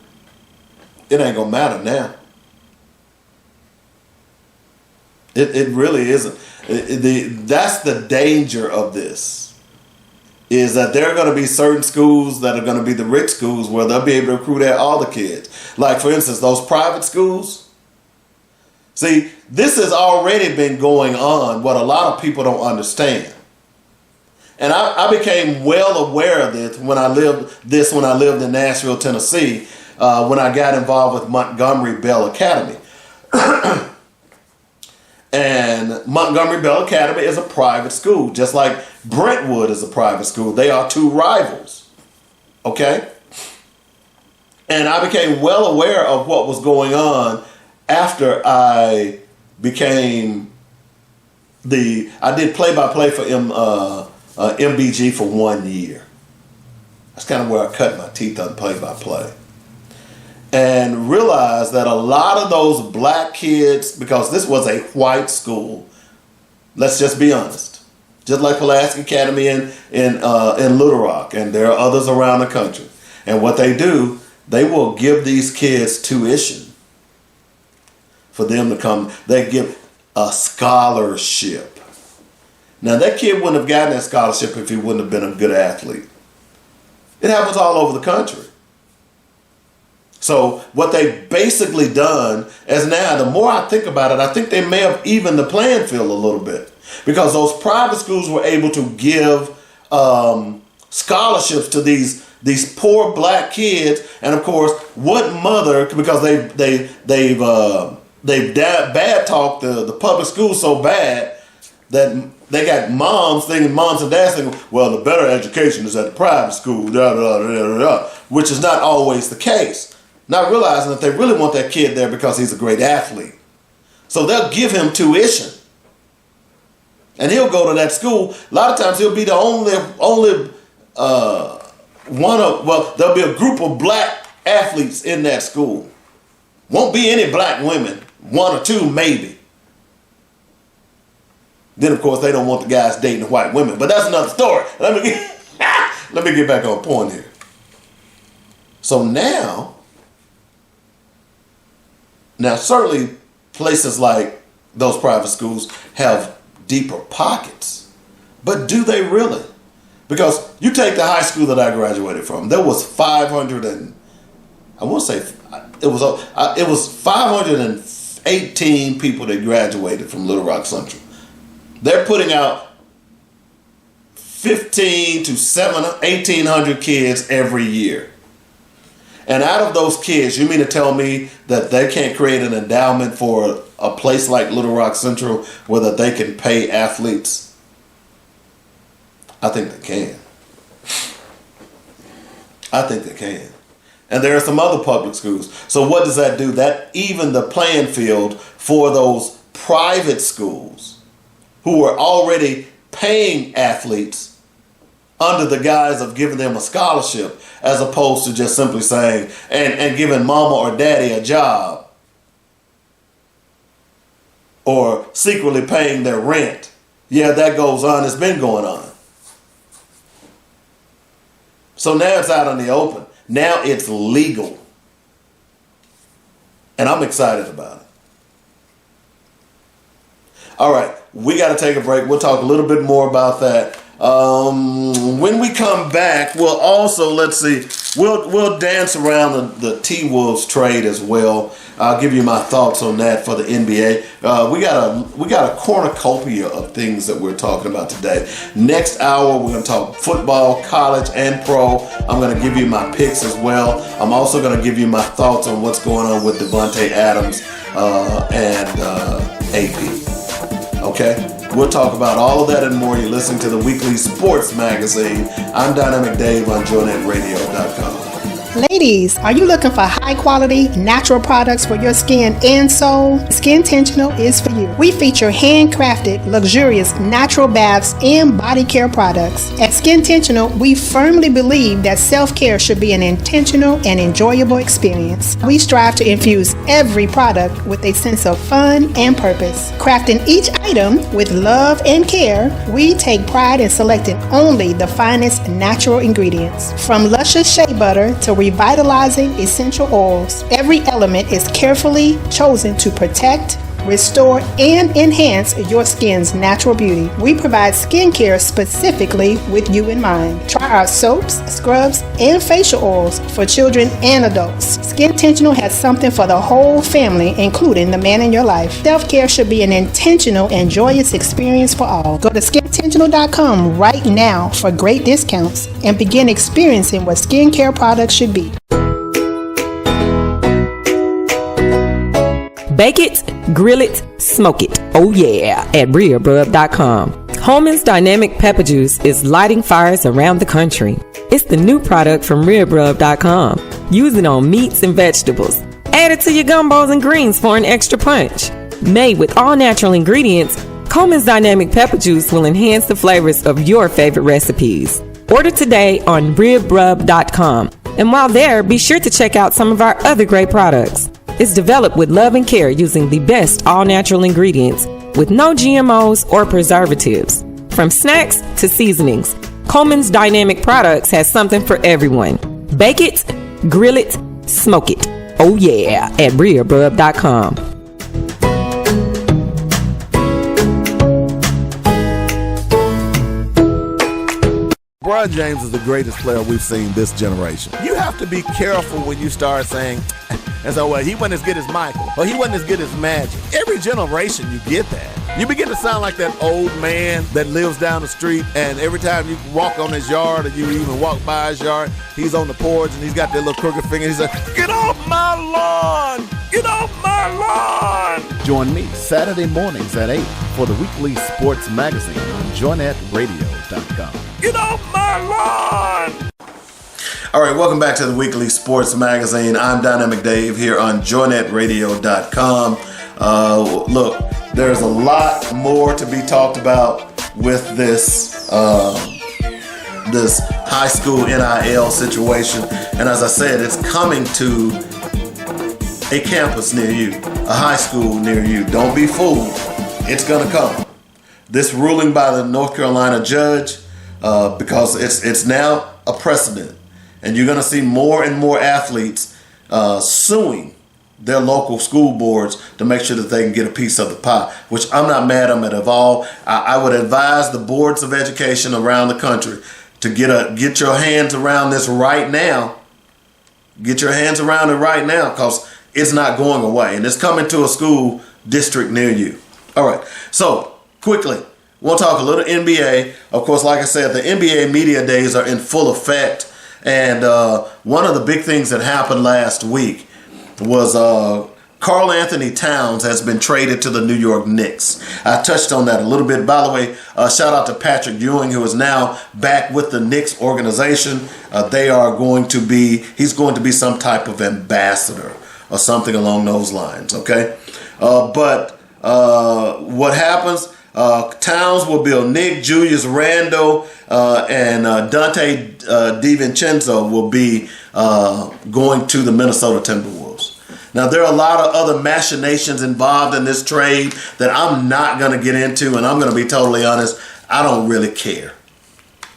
Speaker 4: It ain't gonna matter now. It really isn't. That's the danger of this, is that there are going to be certain schools that are going to be the rich schools where they'll be able to recruit at all the kids. Like, for instance, those private schools. See, this has already been going on, what a lot of people don't understand. And I became well aware of this when I lived in Nashville, Tennessee, when I got involved with Montgomery Bell Academy. And Montgomery Bell Academy is a private school, just like Brentwood is a private school. They are two rivals, okay? And I became well aware of what was going on after I became I did play-by-play for MBG for 1 year. That's kind of where I cut my teeth on play-by-play. And realized that a lot of those black kids, because this was a white school, let's just be honest, just like Pulaski Academy in Little Rock, and there are others around the country. And what they do, they will give these kids tuition for them to come. They give a scholarship. Now, that kid wouldn't have gotten that scholarship if he wouldn't have been a good athlete. It happens all over the country. So what they've basically done is, now the more I think about it, I think they may have evened the playing field a little bit, because those private schools were able to give scholarships to these poor black kids. And of course, what mother, because they've bad talked the public schools so bad that they got moms and dads thinking, well, the better education is at the private school, which is not always the case. Not realizing that they really want that kid there because he's a great athlete. So they'll give him tuition. And he'll go to that school. A lot of times he'll be the only one of, well, there'll be a group of black athletes in that school. Won't be any black women. One or two, maybe. Then, of course, they don't want the guys dating white women. But that's another story. Let me get back on point here. So now, certainly places like those private schools have deeper pockets. But do they really? Because you take the high school that I graduated from, there was 518 people that graduated from Little Rock Central. They're putting out 1,500 to 1,800 kids every year. And out of those kids, you mean to tell me that they can't create an endowment for a place like Little Rock Central where that they can pay athletes? I think they can. And there are some other public schools. So what does that do? That even the playing field for those private schools who are already paying athletes under the guise of giving them a scholarship, as opposed to just simply saying, and giving mama or daddy a job, or secretly paying their rent. Yeah, that goes on. It's been going on. So now it's out in the open. Now it's legal. And I'm excited about it. All right, we got to take a break. We'll talk a little bit more about that. When we come back, we'll also, we'll dance around the T-Wolves trade as well. I'll give you my thoughts on that for the NBA. We got a cornucopia of things that we're talking about today. Next hour, we're going to talk football, college, and pro. I'm going to give you my picks as well. I'm also going to give you my thoughts on what's going on with Devante Adams and AP. Okay? We'll talk about all of that and more. You're listening to the Weekly Sports Magazine. I'm Dynamic Dave on JoyNetRadio.com.
Speaker 8: Ladies, are you looking for high quality, natural products for your skin and soul? Skin Intentional is for you. We feature handcrafted, luxurious, natural baths and body care products. At Skin Intentional, we firmly believe that self-care should be an intentional and enjoyable experience. We strive to infuse every product with a sense of fun and purpose. Crafting each item with love and care, we take pride in selecting only the finest natural ingredients. From luscious shea butter to revitalizing essential oils, every element is carefully chosen to protect, restore, and enhance your skin's natural beauty. We provide skincare specifically with you in mind. Try our soaps, scrubs, and facial oils for children and adults. Skin Intentional has something for the whole family, including the man in your life. Self-care should be an intentional and joyous experience for all. Go to SkinIntentional.com right now for great discounts and begin experiencing what skincare products should be.
Speaker 9: Bake it, grill it, smoke it. Oh yeah, at RealRub.com. Holman's Dynamic Pepper Juice is lighting fires around the country. It's the new product from RealRub.com. Use it on meats and vegetables. Add it to your gumbos and greens for an extra punch. Made with all natural ingredients, Coleman's Dynamic Pepper Juice will enhance the flavors of your favorite recipes. Order today on RibRub.com. And while there, be sure to check out some of our other great products. It's developed with love and care using the best all-natural ingredients with no GMOs or preservatives. From snacks to seasonings, Coleman's Dynamic Products has something for everyone. Bake it, grill it, smoke it. Oh yeah, at RealRub.com.
Speaker 5: LeBron James is the greatest player we've seen this generation. You have to be careful when you start saying, and so, well, he wasn't as good as Michael, or he wasn't as good as Magic. Every generation you get that. You begin to sound like that old man that lives down the street, and every time you walk on his yard or you even walk by his yard, he's on the porch and he's got that little crooked finger. He's like, get off my lawn! Get off my lawn! Join me Saturday mornings at 8 for the Weekly Sports Magazine on JoyNetRadio.com. Get off my lawn!
Speaker 4: All right, welcome back to the Weekly Sports Magazine. I'm Dynamic Dave here on JoyNetRadio.com. Look, there's a lot more to be talked about with this this high school NIL situation. And as I said, it's coming to a campus near you, a high school near you. Don't be fooled. It's going to come. This ruling by the North Carolina judge, because it's now a precedent. And you're going to see more and more athletes suing their local school boards to make sure that they can get a piece of the pie, which I'm not mad at at all. I would advise the boards of education around the country to get your hands around this right now. Get your hands around it right now, because it's not going away. And it's coming to a school district near you. All right. So, quickly, we'll talk a little NBA. Of course, like I said, the NBA media days are in full effect. And one of the big things that happened last week was Karl Anthony Towns has been traded to the New York Knicks. I touched on that a little bit. By the way, shout out to Patrick Ewing, who is now back with the Knicks organization. He's going to be some type of ambassador or something along those lines, okay? But what happens, Towns will be Nick, Julius Randle, and Dante DiVincenzo will be going to the Minnesota Timberwolves. Now, there are a lot of other machinations involved in this trade that I'm not going to get into, and I'm going to be totally honest, I don't really care.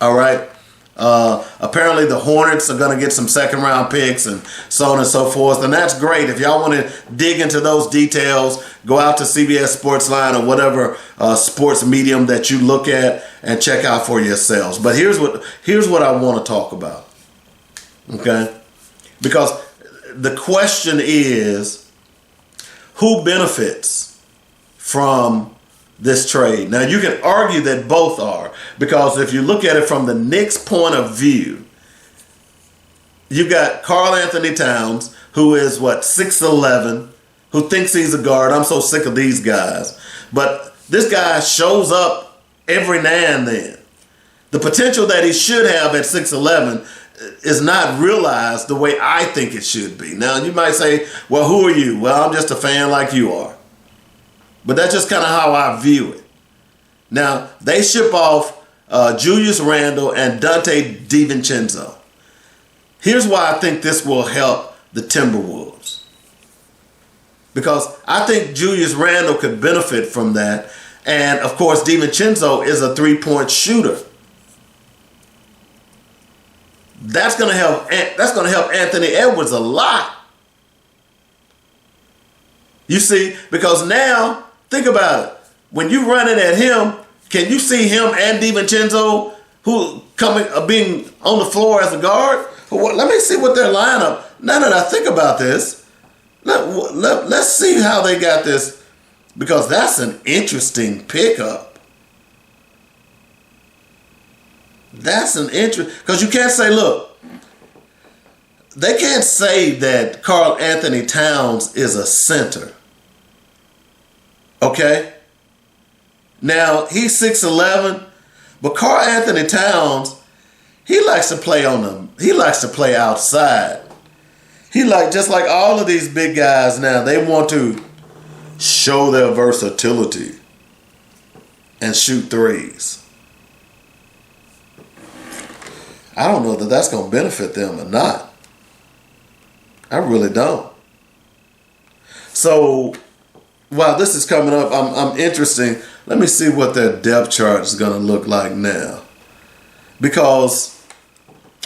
Speaker 4: All right? Apparently, the Hornets are going to get some second-round picks and so on and so forth, and that's great. If y'all want to dig into those details, go out to CBS Sportsline or whatever sports medium that you look at and check out for yourselves. But here's what I want to talk about, okay? Because the question is, who benefits from this trade? Now, you can argue that both are, because if you look at it from the Knicks' point of view, you got Karl Anthony Towns, who is, 6'11", who thinks he's a guard. I'm so sick of these guys. But this guy shows up every now and then. The potential that he should have at 6'11", is not realized the way I think it should be. Now, you might say, well, who are you? Well, I'm just a fan like you are. But that's just kind of how I view it. Now, they ship off Julius Randle and Dante DiVincenzo. Here's why I think this will help the Timberwolves. Because I think Julius Randle could benefit from that. And, of course, DiVincenzo is a three-point shooter. That's going to help Anthony Edwards a lot. You see, because now, think about it. When you run it at him, can you see him and DiVincenzo being on the floor as a guard? Let me see what their lineup. Now that I think about this, let's see how they got this, because that's an interesting pickup. That's an interest, because you can't say, look, they can't say that Karl Anthony Towns is a center. Okay? Now, he's 6'11", but Karl Anthony Towns, he likes to play outside. Just like all of these big guys now, they want to show their versatility and shoot threes. I don't know that that's going to benefit them or not. I really don't. So, while this is coming up, I'm interested. Let me see what their depth chart is going to look like now. Because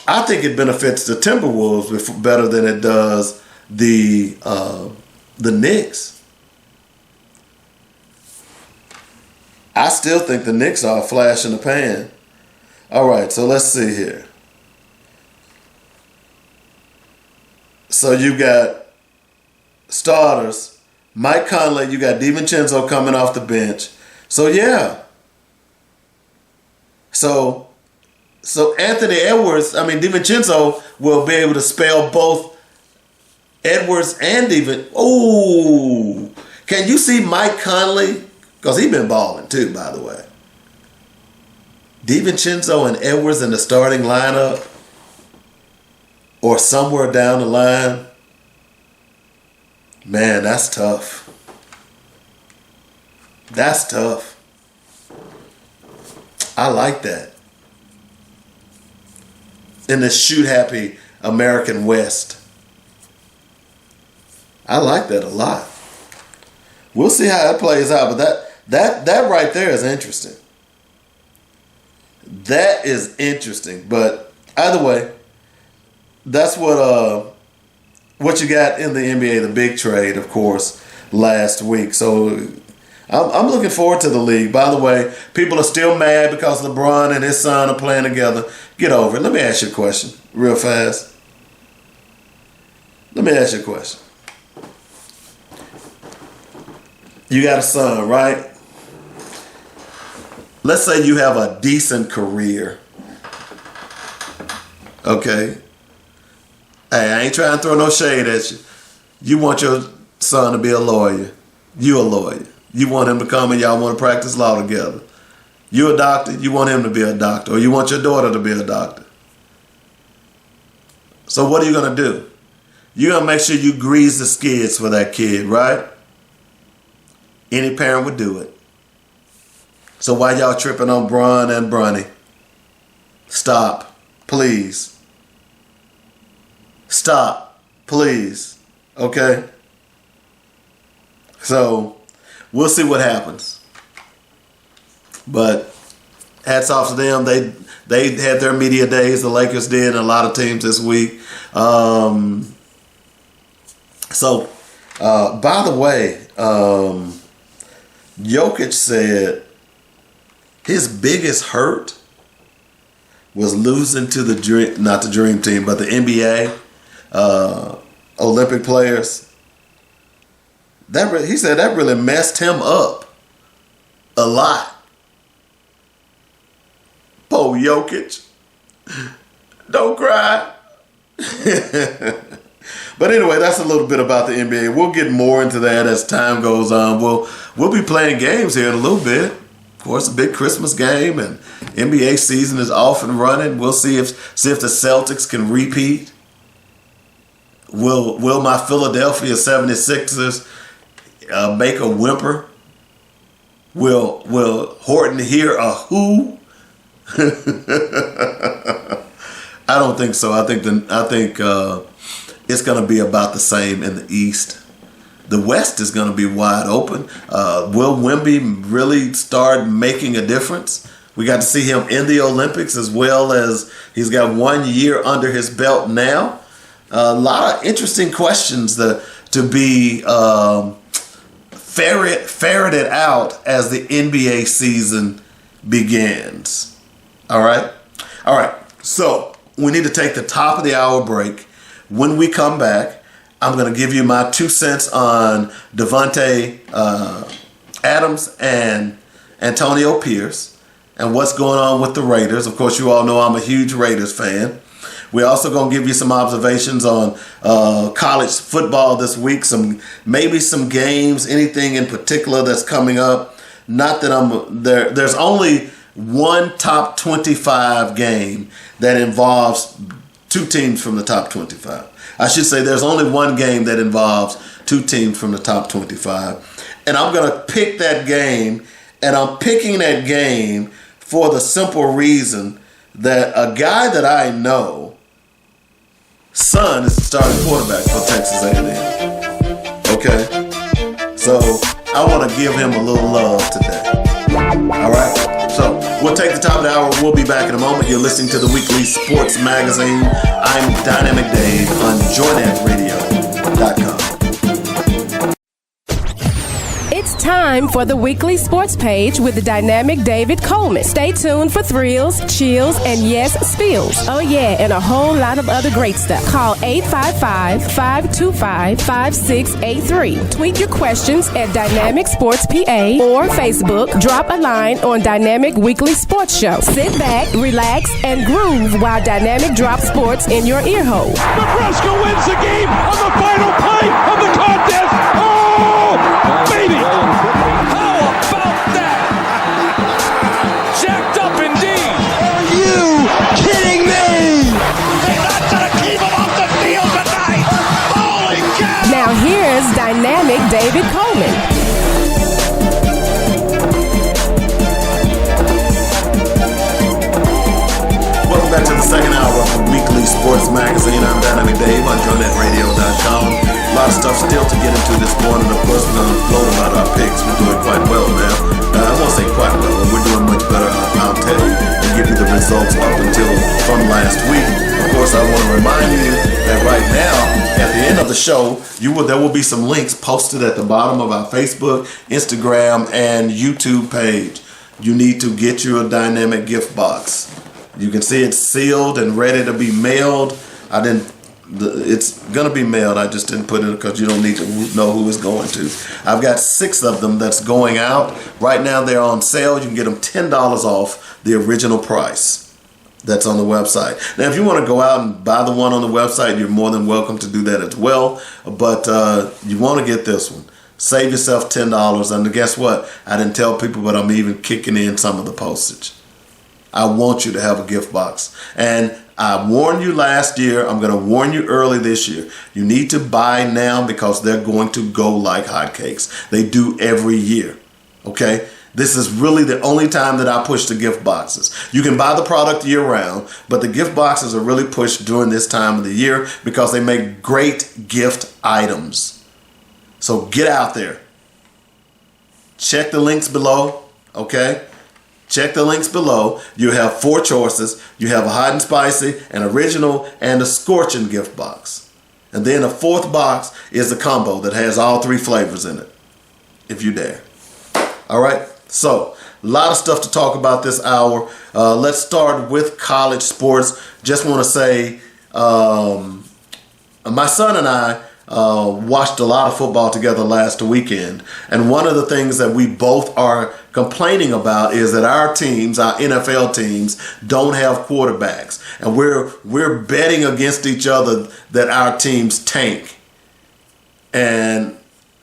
Speaker 4: I think it benefits the Timberwolves better than it does the Knicks. I still think the Knicks are a flash in the pan. All right, so let's see here. So you got starters, Mike Conley, you got DiVincenzo coming off the bench. So yeah. So Anthony Edwards, DiVincenzo will be able to spell both Edwards and Ooh. Can you see Mike Conley? Because he's been balling too, by the way. DiVincenzo and Edwards in the starting lineup, or somewhere down the line. Man, that's tough. That's tough. I like that. In the shoot-happy American West. I like that a lot. We'll see how that plays out, but that right there is interesting. That is interesting, but either way, that's what you got in the NBA, the big trade, of course, last week. So I'm looking forward to the league. By the way, people are still mad because LeBron and his son are playing together. Get over it. Let me ask you a question real fast. Let me ask you a question. You got a son, right? Let's say you have a decent career. Okay? Hey, I ain't trying to throw no shade at you. You want son to be a lawyer. You a lawyer. You want him to come and y'all want to practice law together. You a doctor, you want him to be a doctor, or you want your daughter to be a doctor. So what are you going to do? You're going to make sure you grease the skids for that kid, right? Any parent would do it. So why y'all tripping on Bron and Bronny? Stop, please. Stop, please. Okay? So we'll see what happens. But hats off to them. They had their media days. The Lakers did, and a lot of teams this week. So, by the way, Jokic said his biggest hurt was losing to not the Dream Team, but the NBA Olympic players. He said that really messed him up a lot. Poor Jokic. Don't cry. But anyway, that's a little bit about the NBA. We'll get more into that as time goes on. We'll be playing games here in a little bit. Of course, a big Christmas game, and NBA season is off and running. We'll see if the Celtics can repeat. Will my Philadelphia 76ers make a whimper? Will Horton hear a who? I don't think so. I think it's going to be about the same in the East. The West is going to be wide open. Will Wemby really start making a difference? We got to see him in the Olympics, as well as he's got 1 year under his belt now. A lot of interesting questions to be ferreted out as the NBA season begins. All right? So we need to take the top of the hour break. When we come back, I'm going to give you my 2 cents on Devante Adams and Antonio Pierce and what's going on with the Raiders. Of course, you all know I'm a huge Raiders fan. We're also going to give you some observations on college football this week, maybe some games, anything in particular that's coming up. Not that I'm there. There's only one top 25 game that involves 2 teams from the top 25. I should say there's only one game that involves 2 teams from the top 25. And I'm going to pick that game, and I'm picking that game for the simple reason that a guy that I know, son is the starting quarterback for Texas A&M. Okay? So I want to give him a little love today. All right? So we'll take the top of the hour. We'll be back in a moment. You're listening to the Weekly Sports Magazine. I'm Dynamic Dave on JoyNetRadio.com.
Speaker 1: It's time for the Weekly Sports Page with the dynamic David Coleman. Stay tuned for thrills, chills, and yes, spills. Oh yeah, and a whole lot of other great stuff. Call 855-525-5683. Tweet your questions at Dynamic Sports PA or Facebook. Drop a line on Dynamic Weekly Sports Show. Sit back, relax, and groove while Dynamic drops sports in your ear hole.
Speaker 2: Nebraska wins the game on the final play of the contest. Oh, baby! How about that? Jacked up indeed.
Speaker 3: Are you kidding me?
Speaker 2: They're not gonna keep him off the field tonight. Holy cow!
Speaker 1: Now here's Dynamic David Coleman.
Speaker 4: Welcome back to the second hour of the Weekly Sports Magazine. I'm Dynamic Dave on JoyNetRadio.com. A lot of stuff still to get into this morning. Of course, we're going to float about our picks. We're doing quite well now. I won't say quite well, but we're doing much better. I'll tell you and give you the results up until from last week. Of course, I want to remind you that right now, at the end of the show, there will be some links posted at the bottom of our Facebook, Instagram, and YouTube page. You need to get you a dynamic gift box. You can see it's sealed and ready to be mailed. It's going to be mailed. I just didn't put it because you don't need to know who it's going to. I've got 6 of them that's going out. Right now they're on sale. You can get them $10 off the original price. that's on the website. Now, if you want to go out and buy the one on the website, you're more than welcome to do that as well. But you want to get this one. Save yourself $10. And guess what? I didn't tell people, but I'm even kicking in some of the postage. I want you to have a gift box. And I warned you last year. I'm going to warn you early this year. You need to buy now because they're going to go like hotcakes. They do every year. Okay? This is really the only time that I push the gift boxes. You can buy the product year round, but the gift boxes are really pushed during this time of the year because they make great gift items. So get out there. Check the links below, okay? Check the links below. You have 4 choices. You have a hot and spicy, an original, and a scorching gift box. And then a 4th box is a combo that has all 3 flavors in it, if you dare. All right? So, a lot of stuff to talk about this hour. Let's start with college sports. Just want to say, my son and I watched a lot of football together last weekend. And one of the things that we both are complaining about is that our teams, our NFL teams, don't have quarterbacks. And we're betting against each other that our teams tank. And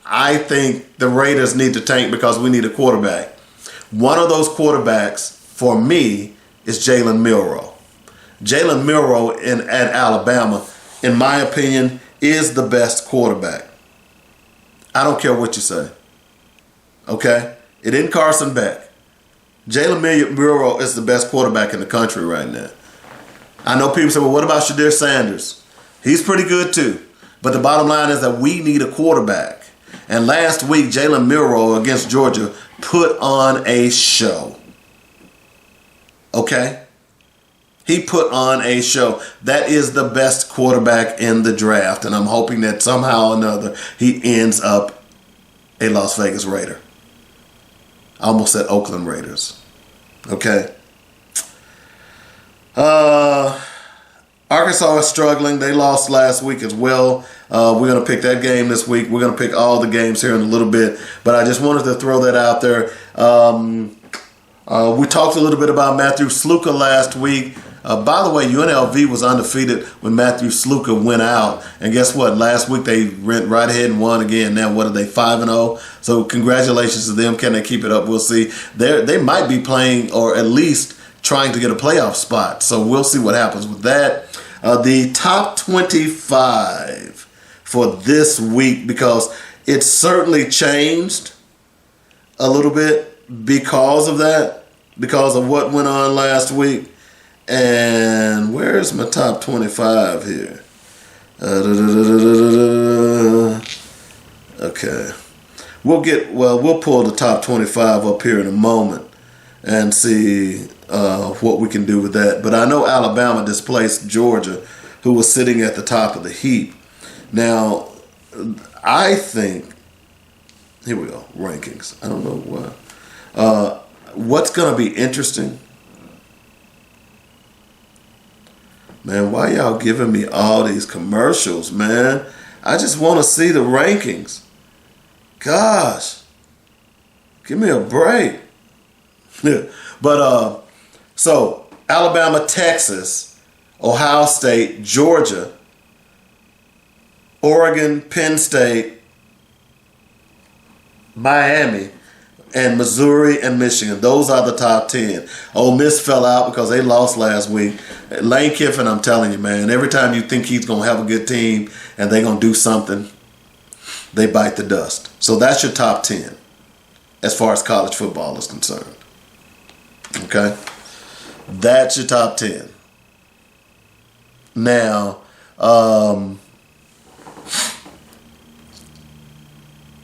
Speaker 4: I think the Raiders need to tank because we need a quarterback. One of those quarterbacks, for me, is Jalen Milroe. Jalen Milroe at Alabama, in my opinion, is the best quarterback. I don't care what you say. Okay? It isn't Carson Beck. Jalen Milroe is the best quarterback in the country right now. I know people say, well, what about Shadir Sanders? He's pretty good too. But the bottom line is that we need a quarterback. And last week, Jalen Milroe against Georgia put on a show. Okay? He put on a show. That is the best quarterback in the draft. And I'm hoping that somehow or another he ends up a Las Vegas Raider. I almost said Oakland Raiders. Okay? Arkansas is struggling. They lost last week as well. We're going to pick that game this week. We're going to pick all the games here in a little bit. But I just wanted to throw that out there. We talked a little bit about Matthew Sluka last week. By the way, UNLV was undefeated when Matthew Sluka went out. And guess what? Last week they went right ahead and won again. Now, what are they, 5-0? So congratulations to them. Can they keep it up? We'll see. They might be playing or at least trying to get a playoff spot. So we'll see what happens with that. The top 25 for this week, because it certainly changed a little bit because of that, because of what went on last week. And where's my top 25 here? Okay. We'll pull the top 25 up here in a moment and see what we can do with that. But I know Alabama displaced Georgia, who was sitting at the top of the heap. Now, I think, here we go, rankings. I don't know why. What's going to be interesting, man, why y'all giving me all these commercials, man? I just want to see the rankings. Gosh, give me a break. But so Alabama, Texas, Ohio State, Georgia, Oregon, Penn State, Miami, and Missouri and Michigan. Those are the top 10. Ole Miss fell out because they lost last week. Lane Kiffin, I'm telling you, man, every time you think he's going to have a good team and they're going to do something, they bite the dust. So that's your top 10 as far as college football is concerned. Okay? That's your top 10. Now,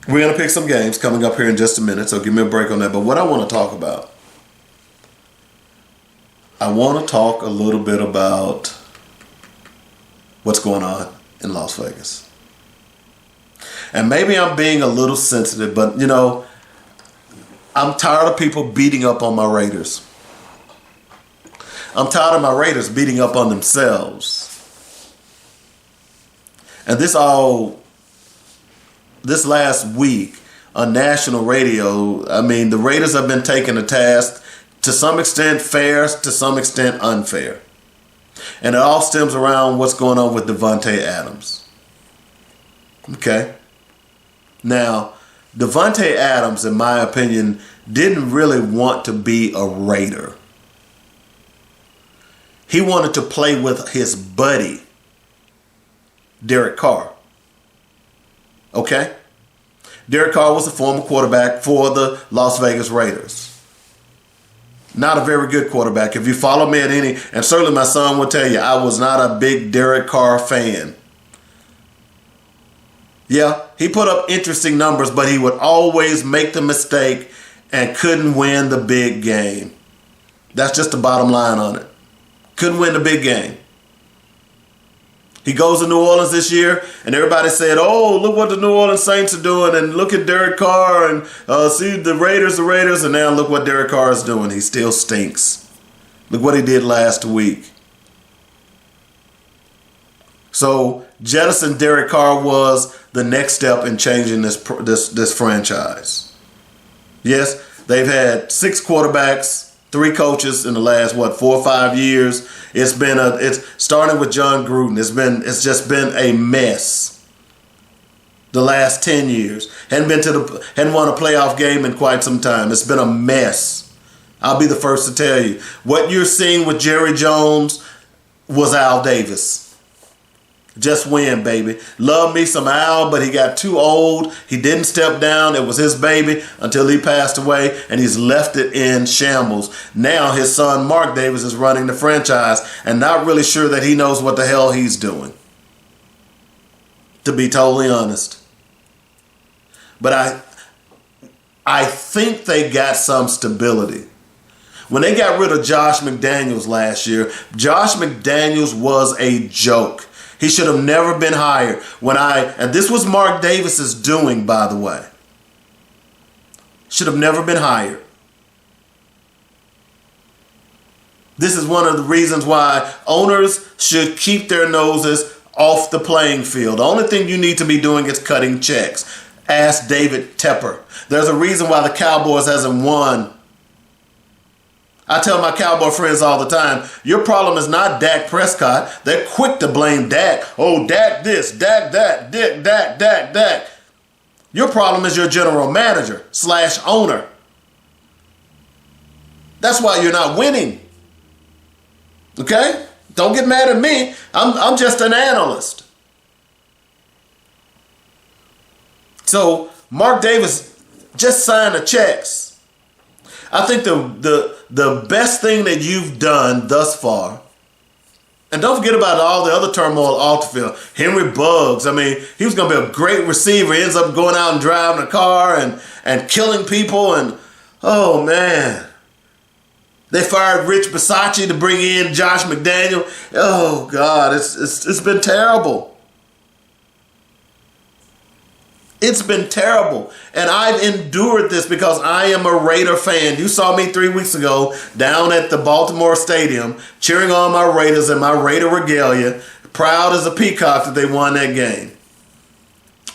Speaker 4: we're going to pick some games coming up here in just a minute, so give me a break on that. But what I want to talk about, I want to talk a little bit about what's going on in Las Vegas. And maybe I'm being a little sensitive, but, you know, I'm tired of people beating up on my Raiders. I'm tired of my Raiders beating up on themselves. And this last week on national radio, I mean, the Raiders have been taken to task, to some extent fair, to some extent unfair. And it all stems around what's going on with Devante Adams. Okay? Now, Devante Adams, in my opinion, didn't really want to be a Raider. He wanted to play with his buddy, Derek Carr. Okay? Derek Carr was a former quarterback for the Las Vegas Raiders. Not a very good quarterback. If you follow me at any, and certainly my son will tell you, I was not a big Derek Carr fan. Yeah, he put up interesting numbers, but he would always make the mistake and couldn't win the big game. That's just the bottom line on it. Couldn't win the big game. He goes to New Orleans this year, and everybody said, oh, look what the New Orleans Saints are doing, and look at Derek Carr, and see the Raiders, and now look what Derek Carr is doing. He still stinks. Look what he did last week. So jettison Derek Carr was the next step in changing this franchise. Yes, they've had 6 quarterbacks, 3 coaches in the last 4 or 5 years. It's starting with John Gruden. It's just been a mess. The last 10 years hadn't won a playoff game in quite some time. It's been a mess. I'll be the first to tell you. What you're seeing with Jerry Jones was Al Davis. Just win, baby. Love me some Al, but he got too old. He didn't step down. It was his baby until he passed away, and he's left it in shambles. Now his son, Mark Davis, is running the franchise and not really sure that he knows what the hell he's doing, to be totally honest. But I think they got some stability. When they got rid of Josh McDaniels last year, Josh McDaniels was a joke. He should have never been hired. And this was Mark Davis's doing, by the way. Should have never been hired. This is one of the reasons why owners should keep their noses off the playing field. The only thing you need to be doing is cutting checks. Ask David Tepper. There's a reason why the Cowboys hasn't won. I tell my Cowboy friends all the time, your problem is not Dak Prescott. They're quick to blame Dak. Oh, Dak this, Dak that, Dak. Your problem is your general manager / owner. That's why you're not winning. Okay? Don't get mad at me. I'm just an analyst. So Mark Davis just signed the checks. I think the best thing that you've done thus far, and don't forget about all the other turmoil off the field. Henry Buggs, I mean, he was going to be a great receiver. He ends up going out and driving a car and killing people. And, oh, man. They fired Rich Bisaccia to bring in Josh McDaniel. Oh, God, it's been terrible. It's been terrible. And I've endured this because I am a Raider fan. You saw me 3 weeks ago down at the Baltimore Stadium cheering on my Raiders in my Raider regalia, proud as a peacock that they won that game.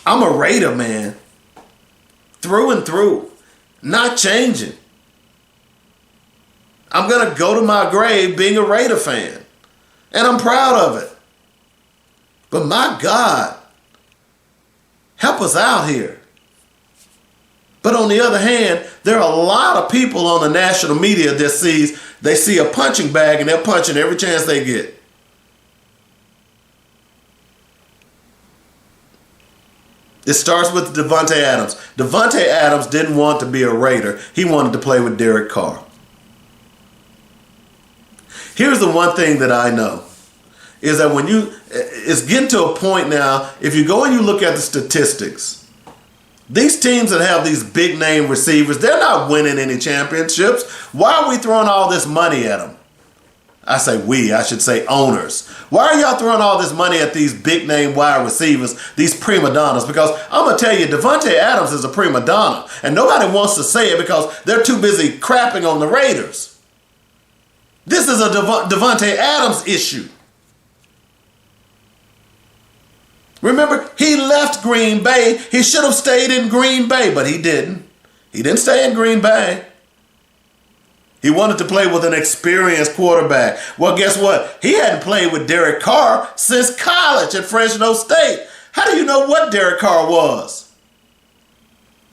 Speaker 4: I'm a Raider, man. Through and through. Not changing. I'm going to go to my grave being a Raider fan. And I'm proud of it. But my God, help us out here. But on the other hand, there are a lot of people on the national media that they see a punching bag and they're punching every chance they get. It starts with Devante Adams. Devante Adams didn't want to be a Raider. He wanted to play with Derek Carr. Here's the one thing that I know. Is that it's getting to a point now, if you go and you look at the statistics, these teams that have these big name receivers, they're not winning any championships. Why are we throwing all this money at them? I should say owners. Why are y'all throwing all this money at these big name wide receivers, these prima donnas? Because I'm going to tell you, Devante Adams is a prima donna, and nobody wants to say it because they're too busy crapping on the Raiders. This is a Devante Adams issue. Remember, he left Green Bay. He should have stayed in Green Bay, but he didn't. He didn't stay in Green Bay. He wanted to play with an experienced quarterback. Well, guess what? He hadn't played with Derek Carr since college at Fresno State. How do you know what Derek Carr was?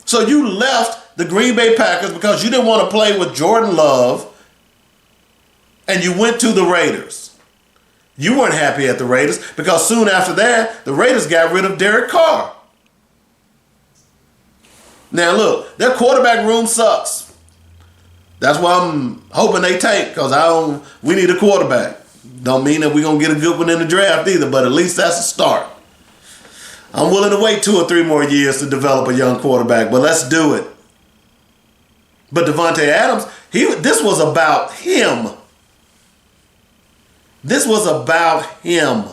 Speaker 4: So you left the Green Bay Packers because you didn't want to play with Jordan Love, and you went to the Raiders. You weren't happy at the Raiders because soon after that, the Raiders got rid of Derek Carr. Now look, their quarterback room sucks. That's why I'm hoping they tank, because we need a quarterback. Don't mean that we're going to get a good one in the draft either, but at least that's a start. I'm willing to wait 2 or 3 more years to develop a young quarterback, but let's do it. But Devante Adams, this was about him. This was about him.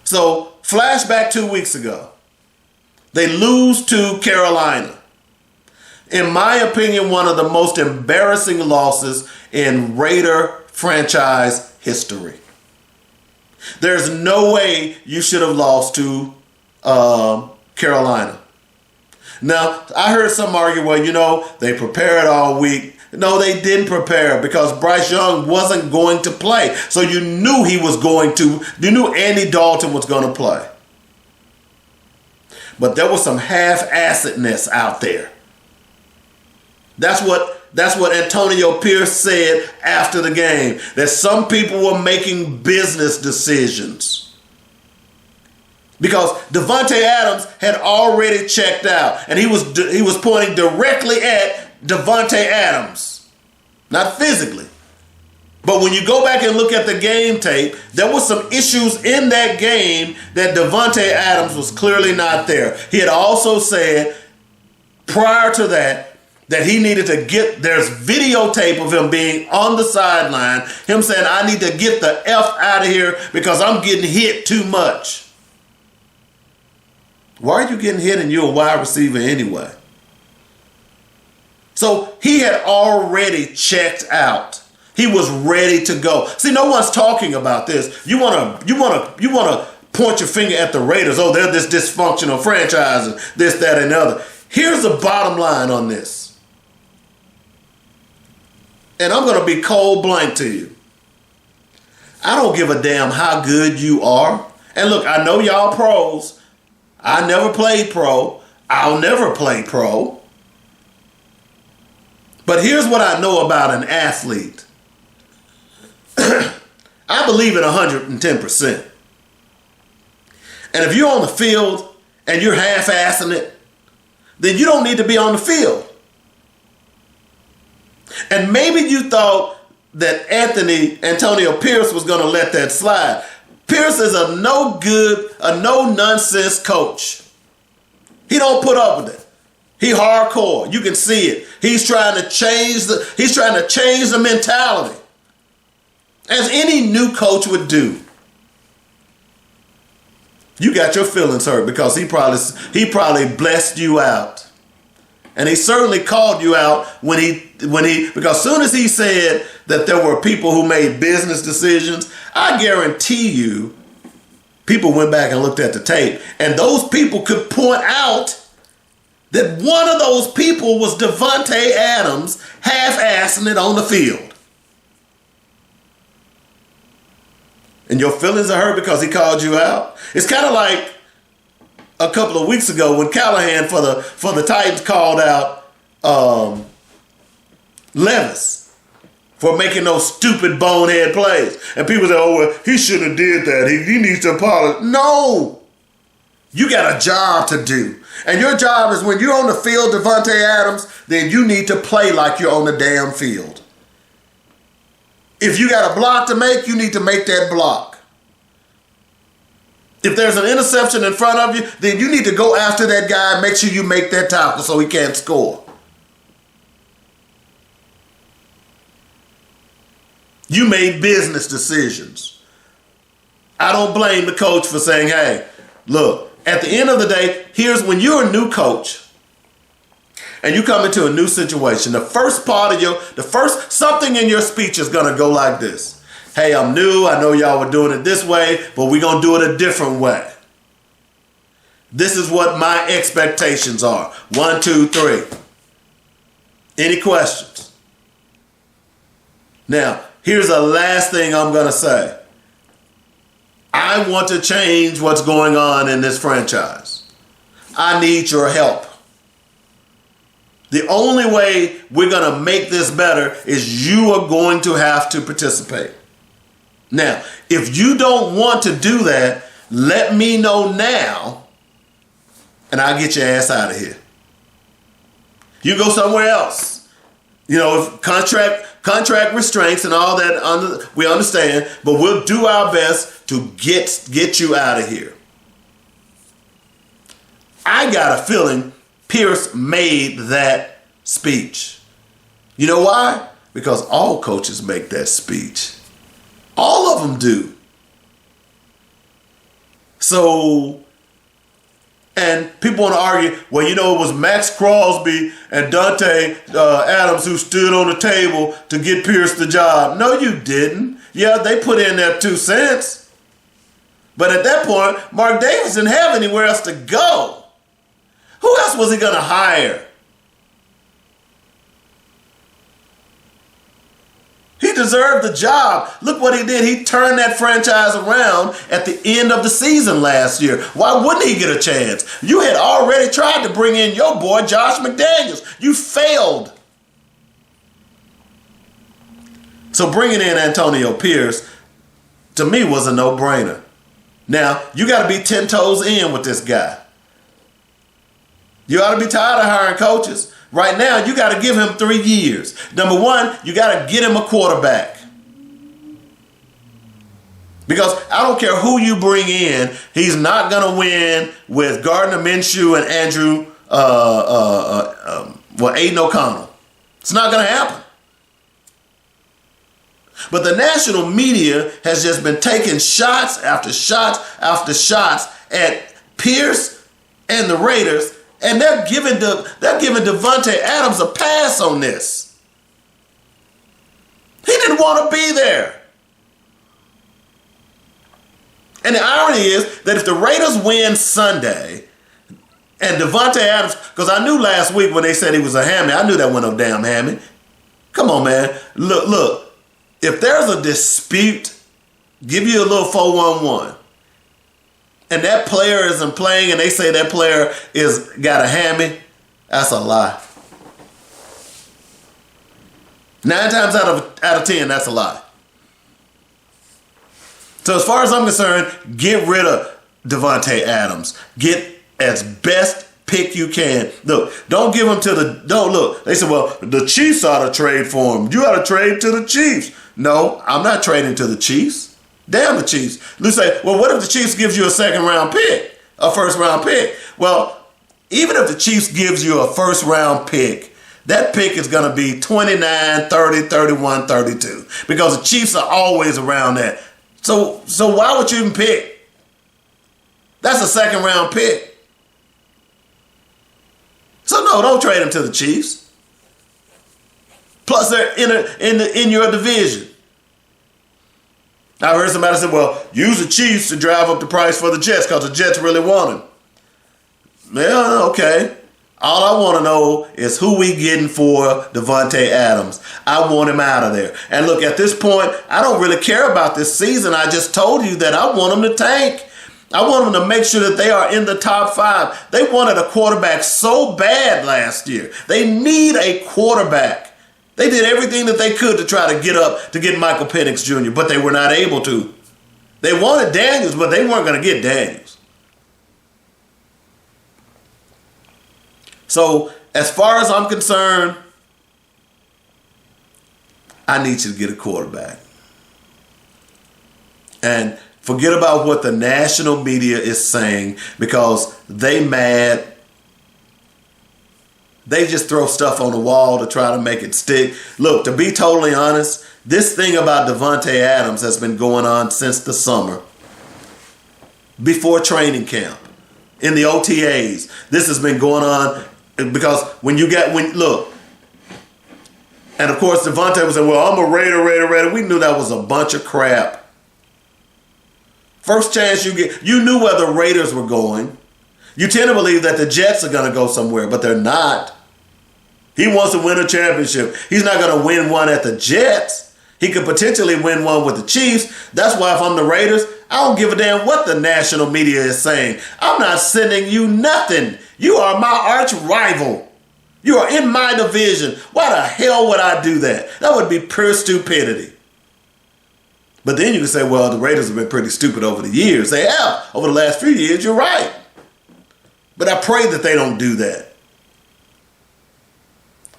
Speaker 4: So, flashback 2 weeks ago. They lose to Carolina. In my opinion, one of the most embarrassing losses in Raider franchise history. There's no way you should have lost to Carolina. Now, I heard some argue, well, they prepared all week. No, they didn't prepare because Bryce Young wasn't going to play. So you knew you knew Andy Dalton was going to play. But there was some half-assedness out there. That's what Antonio Pierce said after the game, that some people were making business decisions. Because Devante Adams had already checked out, and he was pointing directly at Devante Adams, not physically. But when you go back and look at the game tape, there were some issues in that game that Devante Adams was clearly not there. He had also said prior to that he needed to there's videotape of him being on the sideline, him saying, I need to get the F out of here because I'm getting hit too much. Why are you getting hit and you're a wide receiver anyway? So he had already checked out. He was ready to go. See, no one's talking about this. You want to point your finger at the Raiders. Oh, they're this dysfunctional franchise and this, that, and the other. Here's the bottom line on this. And I'm going to be cold blank to you. I don't give a damn how good you are. And look, I know y'all pros. I never played pro. I'll never play pro. But here's what I know about an athlete. I believe in 110%. And if you're on the field and you're half-assing it, then you don't need to be on the field. And maybe you thought that Antonio Pierce was going to let that slide. Pierce is a no-nonsense coach. He don't put up with it. He hardcore. You can see it. He's trying to change the mentality, as any new coach would do. You got your feelings hurt because he probably blessed you out. And he certainly called you out because as soon as he said that there were people who made business decisions, I guarantee you people went back and looked at the tape, and those people could point out that one of those people was Devante Adams half-assing it on the field. And your feelings are hurt because he called you out? It's kind of like a couple of weeks ago when Callahan for the Titans called out Levis for making those stupid bonehead plays. And people say, oh, well, he shouldn't have did that. He needs to apologize. No. You got a job to do. And your job is when you're on the field, Devante Adams, then you need to play like you're on the damn field. If you got a block to make, you need to make that block. If there's an interception in front of you, then you need to go after that guy and make sure you make that tackle so he can't score. You made business decisions. I don't blame the coach for saying, hey, look, at the end of the day, here's when you're a new coach and you come into a new situation, the first something in your speech is going to go like this. Hey, I'm new. I know y'all were doing it this way, but we're going to do it a different way. This is what my expectations are. 1, 2, 3. Any questions? Now, here's the last thing I'm going to say. I want to change what's going on in this franchise. I need your help. The only way we're going to make this better is you are going to have to participate. Now, if you don't want to do that, let me know now, and I'll get your ass out of here. You go somewhere else. You know, if contract restraints and all that, we understand, but we'll do our best to get you out of here. I got a feeling Pierce made that speech. You know why? Because all coaches make that speech. All of them do. So, and people want to argue, well, you know, it was Max Crosby and Devante Adams who stood on the table to get Pierce the job. No, you didn't. Yeah, they put in their 2 cents. But at that point, Mark Davis didn't have anywhere else to go. Who else was he going to hire? He deserved the job. Look what he did. He turned that franchise around at the end of the season last year. Why wouldn't he get a chance? You had already tried to bring in your boy, Josh McDaniels. You failed. So bringing in Antonio Pierce, to me, was a no-brainer. Now, you got to be 10 toes in with this guy. You ought to be tired of hiring coaches. Right now, you got to give him 3 years. Number one, you got to get him a quarterback. Because I don't care who you bring in, he's not going to win with Gardner Minshew and Aiden O'Connell. It's not going to happen. But the national media has just been taking shots after shots after shots at Pierce and the Raiders. And they're giving Devante Adams a pass on this. He didn't want to be there. And the irony is that if the Raiders win Sunday and Devante Adams, because I knew last week when they said he was a hammy, I knew that wasn't no damn hammy. Come on, man. Look. If there's a dispute, give you a little 411. And that player isn't playing and they say that player got a hammy, that's a lie. 9 times out of 10, that's a lie. So as far as I'm concerned, get rid of Devante Adams. Get as best pick you can. Look, don't give him to the... Don't look. They said, well, the Chiefs ought to trade for him. You ought to trade to the Chiefs. No, I'm not trading to the Chiefs. Damn the Chiefs. You say, well, what if the Chiefs gives you a second-round pick, a first-round pick? Well, even if the Chiefs gives you a first-round pick, that pick is going to be 29, 30, 31, 32 because the Chiefs are always around that. So why would you even pick? That's a second-round pick. So, no, don't trade him to the Chiefs. Plus, they're in your division. I heard somebody say, well, use the Chiefs to drive up the price for the Jets because the Jets really want him. Yeah, okay. All I want to know is who we getting for Devante Adams. I want him out of there. And look, at this point, I don't really care about this season. I just told you that I want them to tank. I want them to make sure that they are in the top 5. They wanted a quarterback so bad last year. They need a quarterback. They did everything that they could to try to get Michael Penix Jr., but they were not able to. They wanted Daniels, but they weren't going to get Daniels. So, as far as I'm concerned, I need you to get a quarterback. And forget about what the national media is saying because they mad. They just throw stuff on the wall to try to make it stick. Look, to be totally honest, this thing about Devante Adams has been going on since the summer. Before training camp. In the OTAs. This has been going on because look. And of course, Devante was saying, well, I'm a Raider. We knew that was a bunch of crap. First chance you get, you knew where the Raiders were going. You tend to believe that the Jets are going to go somewhere, but they're not. He wants to win a championship. He's not going to win one at the Jets. He could potentially win one with the Chiefs. That's why if I'm the Raiders, I don't give a damn what the national media is saying. I'm not sending you nothing. You are my arch rival. You are in my division. Why the hell would I do that? That would be pure stupidity. But then you can say, well, the Raiders have been pretty stupid over the years. They have. Over the last few years, you're right. But I pray that they don't do that.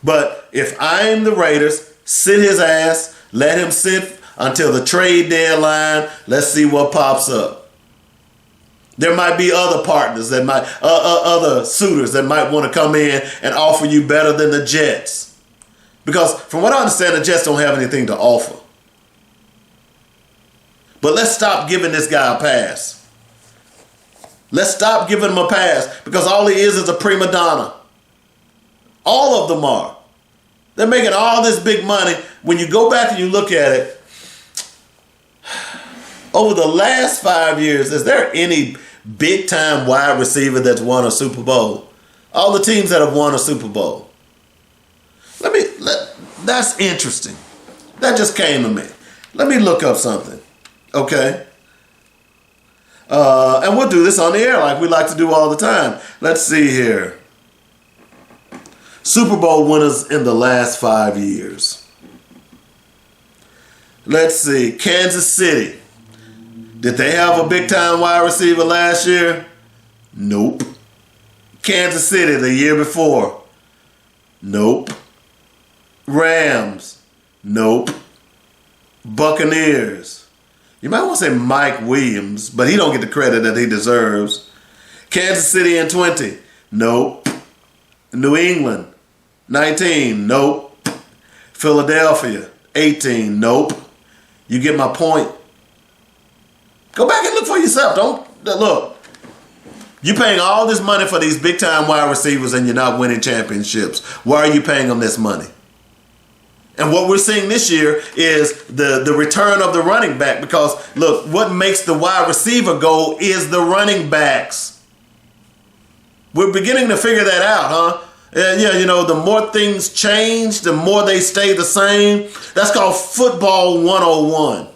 Speaker 4: But if I'm the Raiders, sit his ass, let him sit until the trade deadline. Let's see what pops up. There might be other partners that might, other suitors that might want to come in and offer you better than the Jets. Because from what I understand, the Jets don't have anything to offer. But let's stop giving this guy a pass. Let's stop giving him a pass because all he is a prima donna. All of them are. They're making all this big money. When you go back and you look at it, over the last 5 years, is there any big-time wide receiver that's won a Super Bowl? All the teams that have won a Super Bowl. That's interesting. That just came to me. Let me look up something. Okay? And we'll do this on the air like we like to do all the time. Let's see here. Super Bowl winners in the last 5 years. Let's see. Kansas City. Did they have a big-time wide receiver last year? Nope. Kansas City the year before? Nope. Rams? Nope. Buccaneers? You might want to say Mike Williams, but he don't get the credit that he deserves. Kansas City in 20? Nope. New England? 19? Nope. Philadelphia? 18? Nope. You get my point? Go back and look for yourself. Look. You're paying all this money for these big-time wide receivers and you're not winning championships. Why are you paying them this money? And what we're seeing this year is the return of the running back because, look, what makes the wide receiver go is the running backs. We're beginning to figure that out, huh? Yeah, you know, the more things change, the more they stay the same. That's called football 101.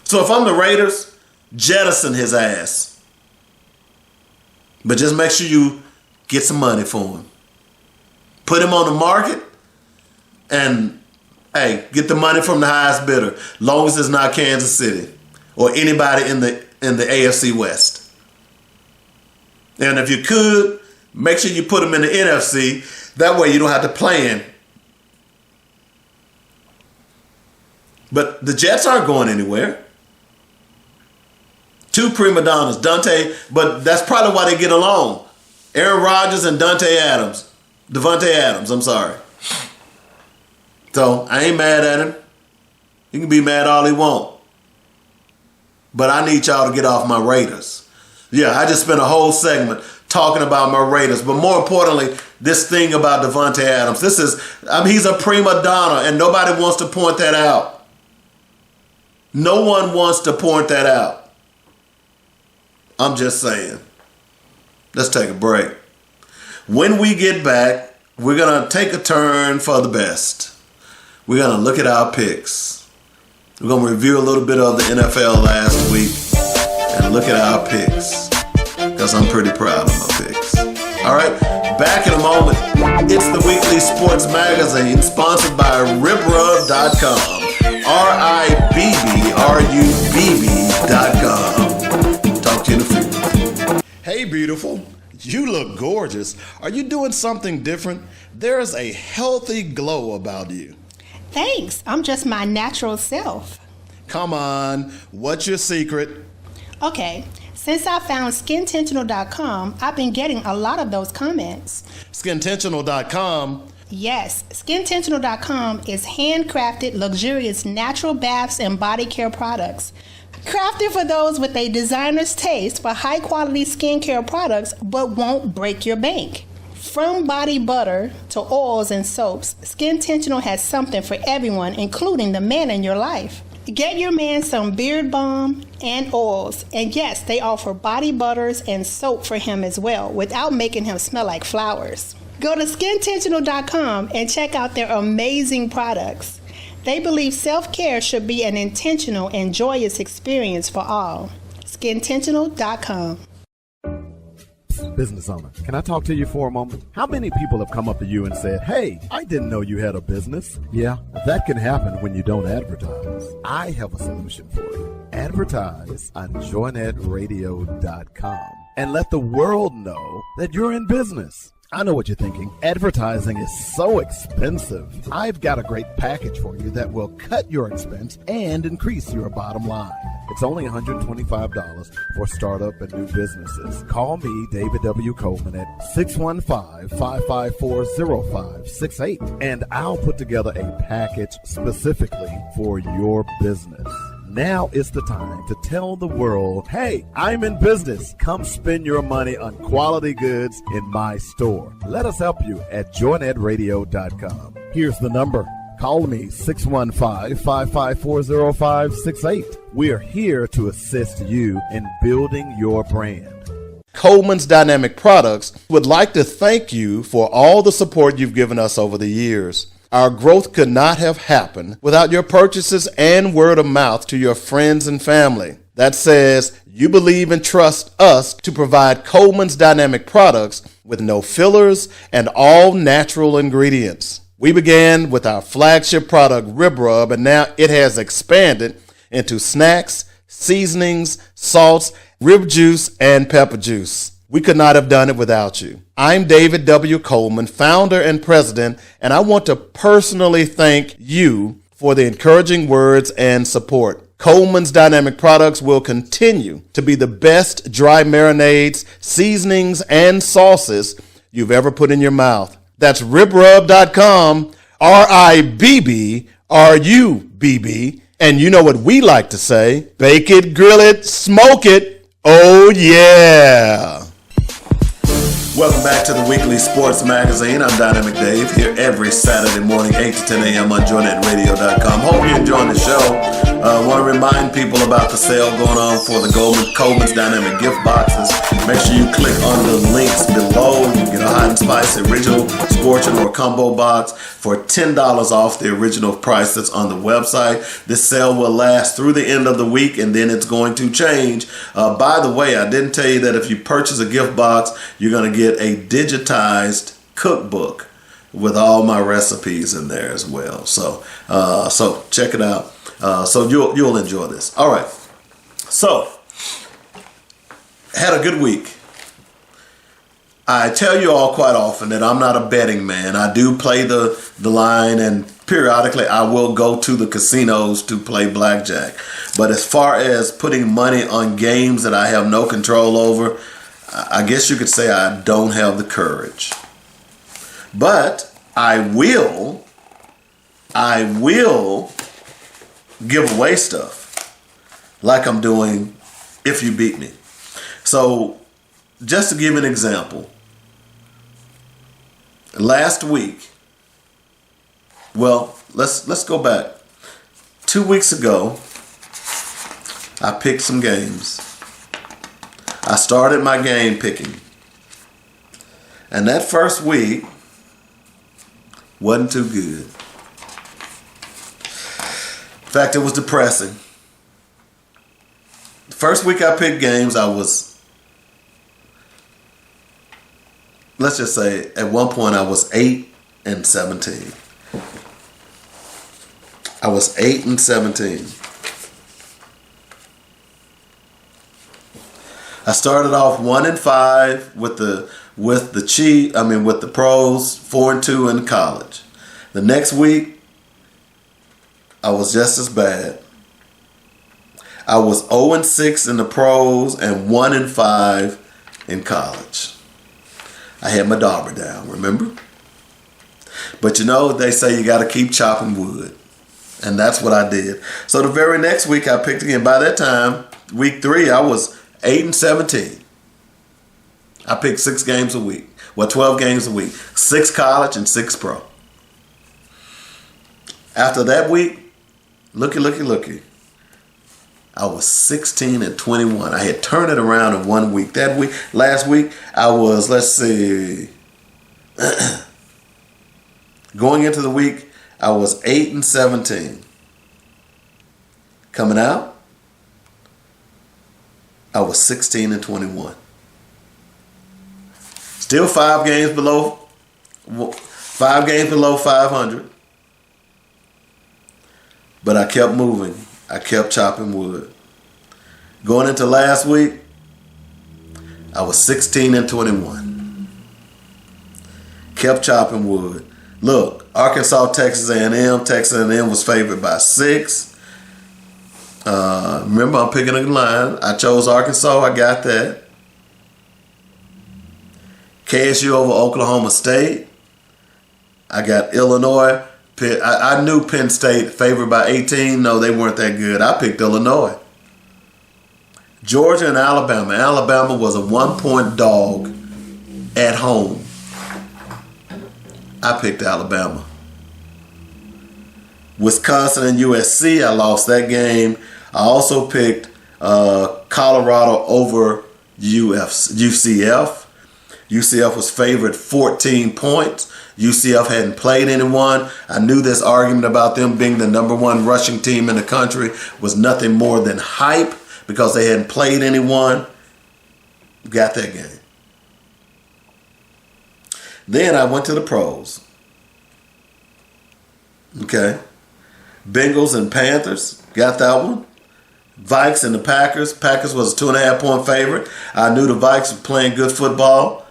Speaker 4: So if I'm the Raiders, jettison his ass. But just make sure you get some money for him. Put him on the market and, hey, get the money from the highest bidder. Long as it's not Kansas City or anybody in the AFC West. And if you could, make sure you put him in the NFC. That way you don't have to play him. But the Jets aren't going anywhere. Two prima donnas, but that's probably why they get along. Aaron Rodgers and Devante Adams, I'm sorry. So I ain't mad at him. He can be mad all he want. But I need y'all to get off my Raiders. Yeah, I just spent a whole segment talking about my Raiders. But more importantly, this thing about Devante Adams. He's a prima donna and nobody wants to point that out. No one wants to point that out. I'm just saying. Let's take a break. When we get back, we're going to take a turn for the best. We're going to look at our picks. We're going to review a little bit of the NFL last week and look at our picks because I'm pretty proud of my picks. All right, back in a moment. It's the Weekly Sports Magazine sponsored by RibRub.com. RIBBRUBB.com. Talk to you in a few. Hey, beautiful. You look gorgeous. Are you doing something different? There's a healthy glow about you.
Speaker 8: Thanks. I'm just my natural self.
Speaker 4: Come on. What's your secret?
Speaker 8: Okay. Since I found SkinTentional.com, I've been getting a lot of those comments.
Speaker 4: SkinTentional.com?
Speaker 8: Yes. SkinTentional.com is handcrafted, luxurious natural baths and body care products. Crafted for those with a designer's taste for high-quality skincare products but won't break your bank. From body butter to oils and soaps, SkinTentional has something for everyone, including the man in your life. Get your man some beard balm and oils. And yes, they offer body butters and soap for him as well, without making him smell like flowers. Go to skintentional.com and check out their amazing products. They believe self-care should be an intentional and joyous experience for all. Skintentional.com.
Speaker 5: Business owner, can I talk to you for a moment? How many people have come up to you and said, hey, I didn't know you had a business? Yeah, that can happen when you don't advertise. I have a solution for you. Advertise on joinetradio.com and let the world know that you're in business. I know what you're thinking. Advertising is so expensive. I've got a great package for you that will cut your expense and increase your bottom line. It's only $125 for startup and new businesses. Call me, David W. Coleman, at 615-554-0568, and I'll put together a package specifically for your business. Now is the time to tell the world, hey, I'm in business. Come spend your money on quality goods in my store. Let us help you at joinetradio.com. Here's the number. Call me, 615-554-0568. We are here to assist you in building your brand.
Speaker 4: Coleman's Dynamic Products would like to thank you for all the support you've given us over the years. Our growth could not have happened without your purchases and word of mouth to your friends and family. That says you believe and trust us to provide Coleman's Dynamic Products with no fillers and all natural ingredients. We began with our flagship product, Rib Rub, and now it has expanded into snacks, seasonings, salts, rib juice, and pepper juice. We could not have done it without you. I'm David W. Coleman, founder and president, and I want to personally thank you for the encouraging words and support. Coleman's Dynamic Products will continue to be the best dry marinades, seasonings, and sauces you've ever put in your mouth. That's ribrub.com, RIBBRUBB, and you know what we like to say, bake it, grill it, smoke it, oh yeah. Welcome back to the Weekly Sports Magazine. I'm Dynamic Dave, here every Saturday morning, 8 to 10 a.m. on joinetradio.com. Hope you're enjoying the show. I want to remind people about the sale going on for the Coleman's Dynamic gift boxes. Make sure you click on the links below. You get a hot and spicy original, scorching, or combo box for $10 off the original price that's on the website. This sale will last through the end of the week, and then it's going to change. By the way, I didn't tell you that if you purchase a gift box, you're going to get a digitized cookbook with all my recipes in there as well. So check it out. So you'll enjoy this. All right. So had a good week. I tell you all quite often that I'm not a betting man. I do play the line, and periodically I will go to the casinos to play blackjack. But as far as putting money on games that I have no control over, I guess you could say I don't have the courage. But I will give away stuff like I'm doing If You Beat Me. So just to give an example, last week, well, let's go back. 2 weeks ago, I picked some games. I started my game picking. And that first week wasn't too good. In fact, it was depressing. The first week I picked games, I was, let's just say, at one point I was 8-17. I was 8-17. I started off 1-5 with the pros, 4-2 in college. The next week, I was just as bad. I was 0-6 in the pros and 1-5 in college. I had my dauber down, remember? But you know, they say you got to keep chopping wood. And that's what I did. So the very next week I picked again. By that time, week 3, I was 8-17. I picked 6 games a week. Well, 12 games a week. 6 college and 6 pro. After that week, looky. I was 16-21. I had turned it around in 1 week. Last week, I was, let's see, going into the week, I was 8-17. Coming out, I was 16-21. Still 5 games below 500. But I kept moving. I kept chopping wood. Going into last week, I was 16-21. Kept chopping wood. Look, Arkansas, Texas A&M. Texas A&M was favored by 6. Remember, I'm picking a line. I chose Arkansas. I got that. KSU over Oklahoma State. I got Illinois. I knew Penn State favored by 18. No, they weren't that good. I picked Illinois. Georgia and Alabama. Alabama was a 1-point dog at home. I picked Alabama. Wisconsin and USC. I lost that game. I also picked Colorado over UCF. UCF was favored 14 points. UCF hadn't played anyone. I knew this argument about them being the number 1 rushing team in the country was nothing more than hype because they hadn't played anyone. Got that game. Then I went to the pros. Okay. Bengals and Panthers. Got that one. Vikes and the Packers. Packers was a 2.5-point favorite. I knew the Vikes were playing good football.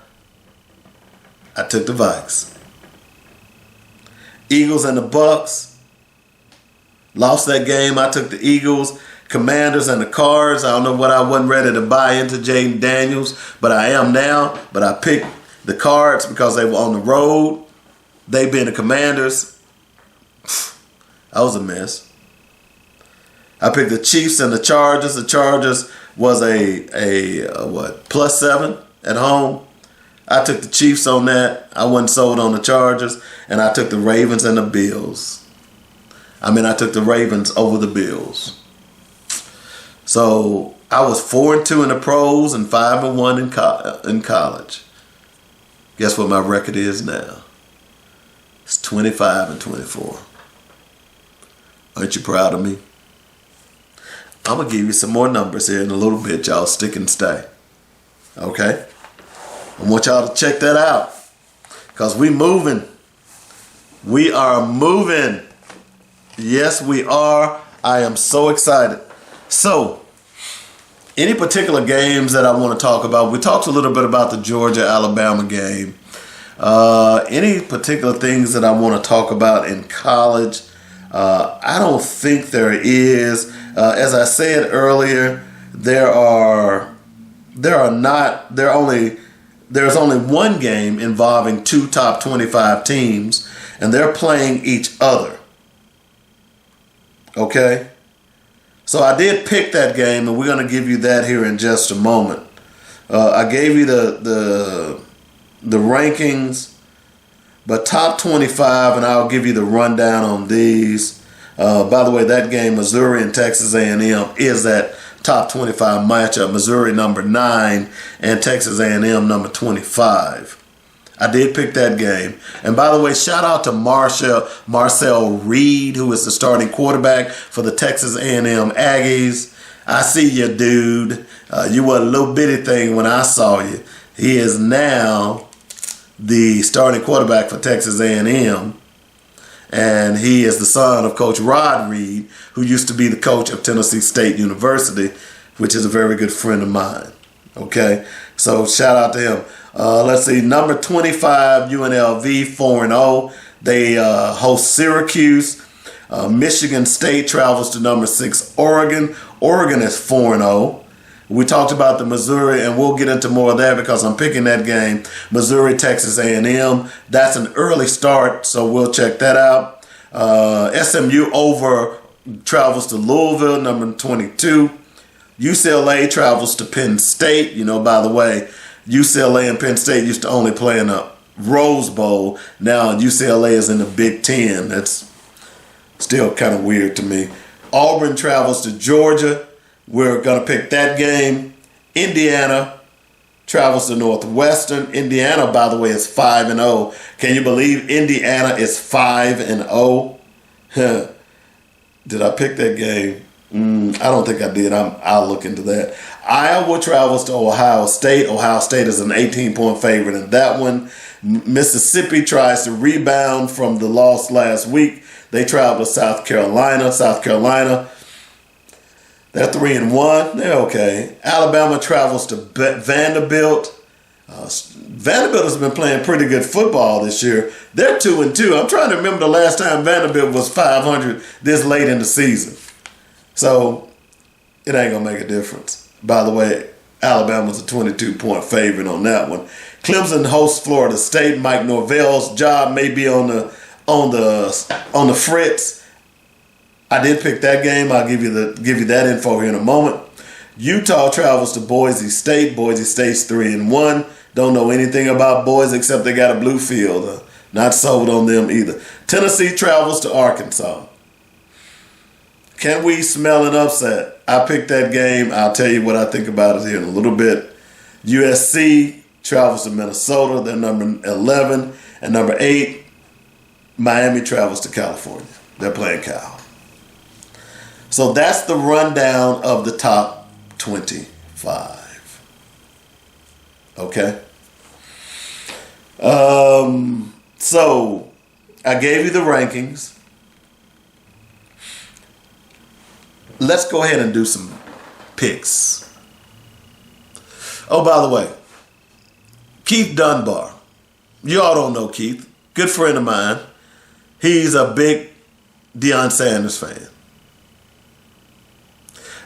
Speaker 4: I took the Vikes. Eagles and the Bucks. Lost that game. I took the Eagles. Commanders and the Cards. I don't know what I wasn't ready to buy into Jaden Daniels, but I am now. But I picked the Cards because they were on the road. They being the Commanders. I was a mess. I picked the Chiefs and the Chargers. The Chargers was a +7 at home. I took the Chiefs on that. I wasn't sold on the Chargers. And I took the Ravens and the Bills. I took the Ravens over the Bills. So I was 4-2 in the pros and 5-1 in college. Guess what my record is now? It's 25-24. Aren't you proud of me? I'm going to give you some more numbers here in a little bit. Y'all stick and stay. Okay? I want y'all to check that out. Because we moving. We are moving. Yes, we are. I am so excited. So, any particular games that I want to talk about? We talked a little bit about the Georgia-Alabama game. Any particular things that I want to talk about in college? I don't think there is. As I said earlier, there's only one game involving 2 top 25 teams, and they're playing each other. Okay? So I did pick that game, and we're going to give you that here in just a moment. I gave you the rankings, but top 25, and I'll give you the rundown on these. By the way, that game, Missouri and Texas A&M, is that top 25 matchup. Missouri number 9 and Texas A&M number 25. I did pick that game. And by the way, shout out to Marcel Reed, who is the starting quarterback for the Texas A&M Aggies. I see you, dude. You were a little bitty thing when I saw you. He is now the starting quarterback for Texas A&M. And he is the son of Coach Rod Reed, who used to be the coach of Tennessee State University, which is a very good friend of mine. Okay, so shout out to him. Let's see, number 25, UNLV, 4-0. They host Syracuse. Michigan State travels to number 6, Oregon. Oregon is 4-0. We talked about the Missouri, and we'll get into more of that because I'm picking that game. Missouri, Texas A&M. That's an early start, so we'll check that out. SMU travels to Louisville, number 22. UCLA travels to Penn State. You know, by the way, UCLA and Penn State used to only play in a Rose Bowl. Now UCLA is in the Big Ten. That's still kind of weird to me. Auburn travels to Georgia. We're going to pick that game. Indiana travels to Northwestern. Indiana, by the way, is 5-0. Can you believe Indiana is 5-0? Did I pick that game? I don't think I did. I'll look into that. Iowa travels to Ohio State. Ohio State is an 18-point favorite in that one. Mississippi tries to rebound from the loss last week. They travel to South Carolina. South Carolina, they're 3-1. They're okay. Alabama travels to Vanderbilt. Vanderbilt has been playing pretty good football this year. They're 2-2. I'm trying to remember the last time Vanderbilt was 500 this late in the season. So it ain't going to make a difference. By the way, Alabama's a 22-point favorite on that one. Clemson hosts Florida State. Mike Norvell's job may be on the fritz. I did pick that game. I'll give you that info here in a moment. Utah travels to Boise State. Boise State's 3-1. Don't know anything about Boise except they got a blue field. Not sold on them either. Tennessee travels to Arkansas. Can we smell an upset? I picked that game. I'll tell you what I think about it here in a little bit. USC travels to Minnesota. They're number 11. And number 8, Miami travels to California. They're playing Cal. So that's the rundown of the top 25. Okay? So I gave you the rankings. Let's go ahead and do some picks. Oh, by the way, Keith Dunbar. You all don't know Keith. Good friend of mine. He's a big Deion Sanders fan.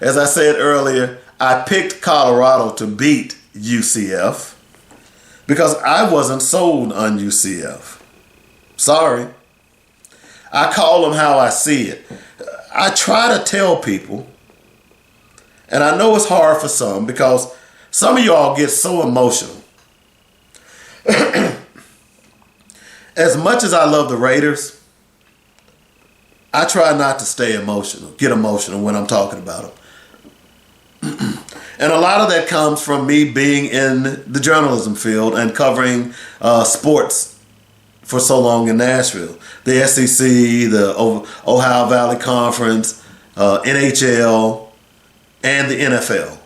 Speaker 4: As I said earlier, I picked Colorado to beat UCF because I wasn't sold on UCF. Sorry. I call them how I see it. I try to tell people, and I know it's hard for some because some of y'all get so emotional. As much as I love the Raiders, I try not to get emotional when I'm talking about them. And a lot of that comes from me being in the journalism field and covering sports for so long in Nashville. The SEC, the Ohio Valley Conference, NHL, and the NFL.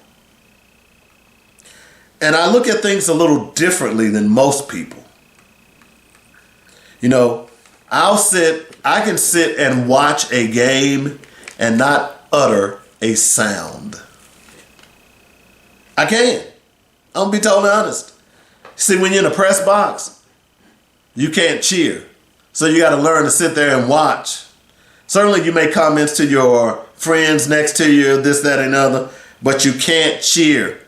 Speaker 4: And I look at things a little differently than most people. You know, I can sit and watch a game and not utter a sound. I can. I'm gonna be totally honest. See, when you're in the press box, you can't cheer. So you got to learn to sit there and watch. Certainly you make comments to your friends next to you, this, that, and other, but you can't cheer.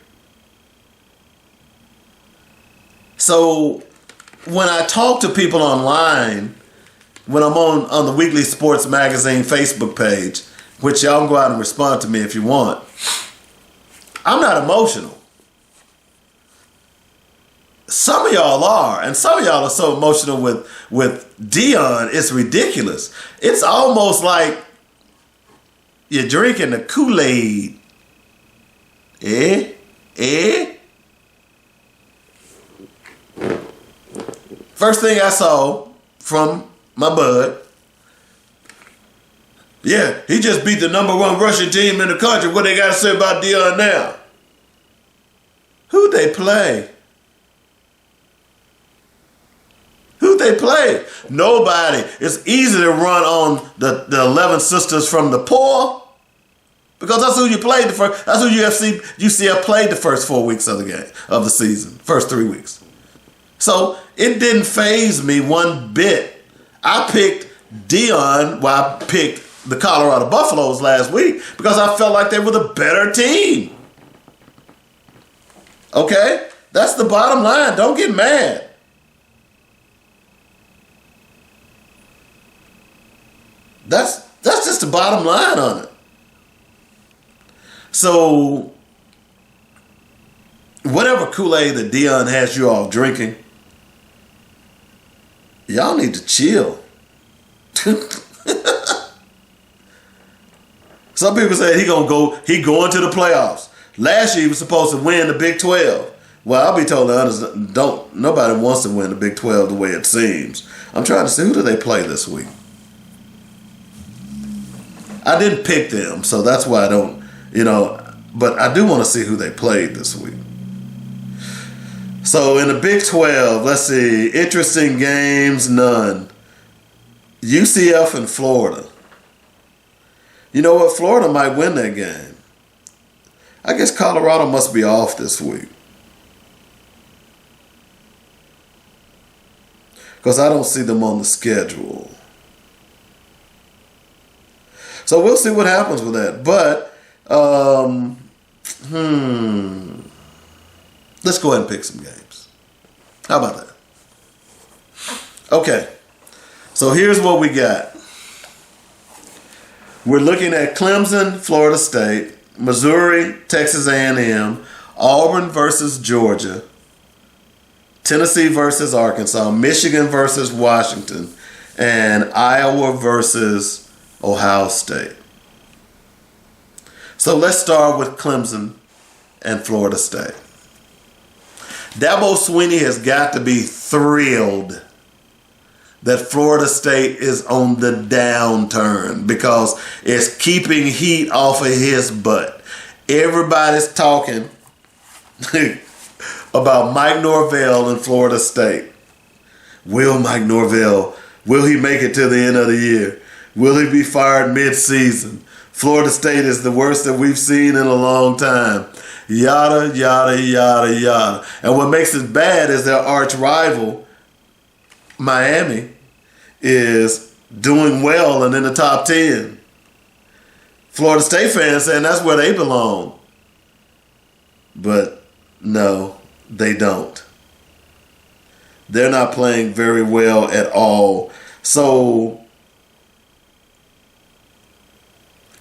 Speaker 4: So when I talk to people online, when I'm on the Weekly Sports Magazine Facebook page, which y'all can go out and respond to me if you want, I'm not emotional. Some of y'all are, and some of y'all are so emotional with Deion, it's ridiculous. It's almost like you're drinking the Kool-Aid. First thing I saw from my bud, yeah, he just beat the number 1 rushing team in the country. What they got to say about Deion now? Who'd they play? Who'd they play? Nobody. It's easy to run on the 11 sisters from the poor because that's who you played the first. That's who UCF played the first 4 weeks of the game of the season, first 3 weeks. So it didn't faze me one bit. I picked Deion. Well, I picked the Colorado Buffaloes last week because I felt like they were the better team. Okay, that's the bottom line. Don't get mad. That's just the bottom line on it. So, whatever Kool-Aid that Deion has you all drinking, y'all need to chill. So Some people say he going to the playoffs. Last year he was supposed to win the Big 12. Well, I'll be told the others nobody wants to win the Big 12 the way it seems. I'm trying to see, who do they play this week? I didn't pick them, so that's why I don't, but I do want to see who they played this week. So in the Big 12, let's see, interesting games, none. UCF and Florida. You know what? Florida might win that game. I guess Colorado must be off this week. Because I don't see them on the schedule. So we'll see what happens with that. But, let's go ahead and pick some games. How about that? Okay. So here's what we got. We're looking at Clemson, Florida State, Missouri, Texas A&M, Auburn versus Georgia, Tennessee versus Arkansas, Michigan versus Washington, and Iowa versus Ohio State. So let's start with Clemson and Florida State. Dabo Swinney has got to be thrilled that Florida State is on the downturn because it's keeping heat off of his butt. Everybody's talking about Mike Norvell in Florida State. Will Mike Norvell, will he make it to the end of the year? Will he be fired mid-season? Florida State is the worst that we've seen in a long time. Yada, yada, yada, yada. And what makes it bad is their arch rival, Miami, is doing well and in the top 10. Florida State fans saying that's where they belong. But no, they don't. They're not playing very well at all. So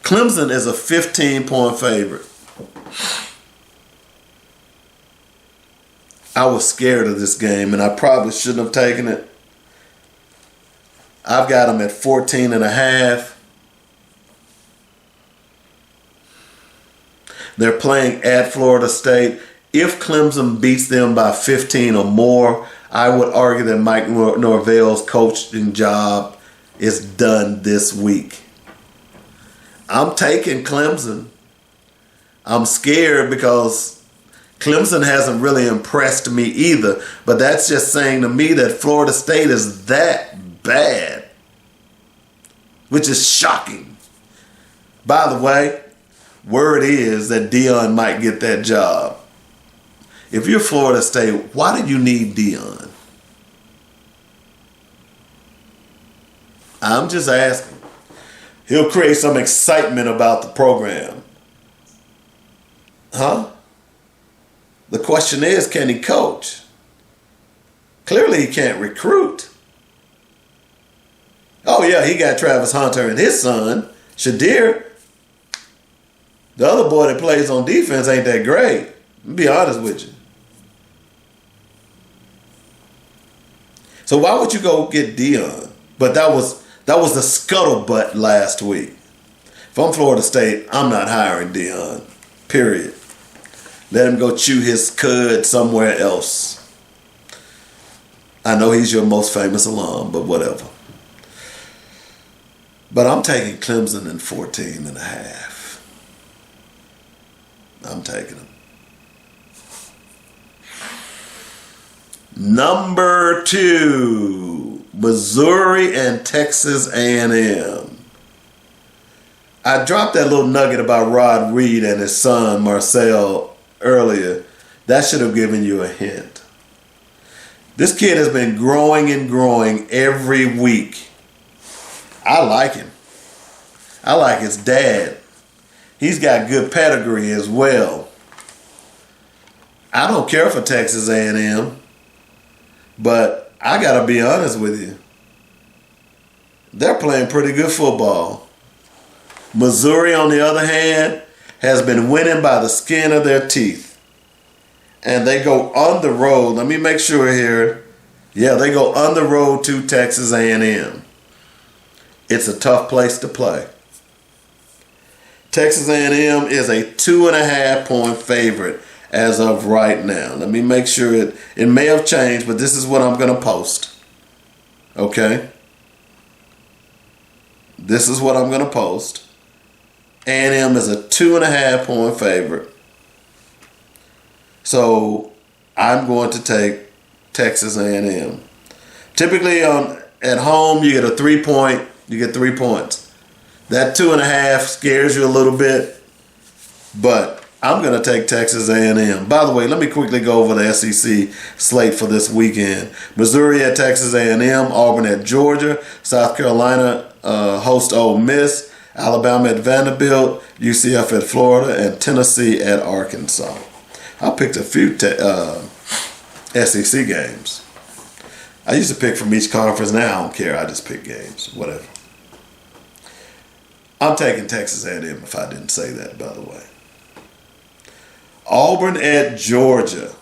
Speaker 4: Clemson is a 15-point favorite. I was scared of this game, and I probably shouldn't have taken it. I've got them at 14.5. They're playing at Florida State. If Clemson beats them by 15 or more, I would argue that Mike Norvell's coaching job is done this week. I'm taking Clemson. I'm scared because Clemson hasn't really impressed me either. But that's just saying to me that Florida State is that bad, which is shocking. By the way, word is that Deion might get that job. If you're Florida State, why do you need Deion? I'm just asking. He'll create some excitement about the program. Huh? The question is, can he coach? Clearly he can't recruit. Oh yeah, he got Travis Hunter and his son, Shadir. The other boy that plays on defense ain't that great. I'll be honest with you. So why would you go get Deion? But that was the scuttlebutt last week. If I'm Florida State, I'm not hiring Deion. Period. Let him go chew his cud somewhere else. I know he's your most famous alum, but whatever. But I'm taking Clemson in 14.5. I'm taking them. Number 2, Missouri and Texas A&M. I dropped that little nugget about Rod Reed and his son, Marcel, earlier. That should have given you a hint. This kid has been growing and growing every week. I like him. I like his dad. He's got good pedigree as well. I don't care for Texas A&M, but I got to be honest with you. They're playing pretty good football. Missouri, on the other hand, has been winning by the skin of their teeth. And they go on the road. Let me make sure here. Yeah, they go on the road to Texas A&M. It's a tough place to play. Texas A&M is a 2.5-point favorite as of right now. Let me make sure it may have changed, but this is what I'm going to post. Okay? This is what I'm going to post. A&M is a 2.5-point favorite. So I'm going to take Texas A&M. Typically at home you get a 3-point. You get 3 points. That 2.5 scares you a little bit, but I'm going to take Texas A&M. By the way, let me quickly go over the SEC slate for this weekend. Missouri at Texas A&M, Auburn at Georgia, South Carolina host Ole Miss, Alabama at Vanderbilt, UCF at Florida, and Tennessee at Arkansas. I picked a few SEC games. I used to pick from each conference. Now I don't care. I just pick games, whatever. I'm taking Texas A&M if I didn't say that, by the way. Auburn at Georgia.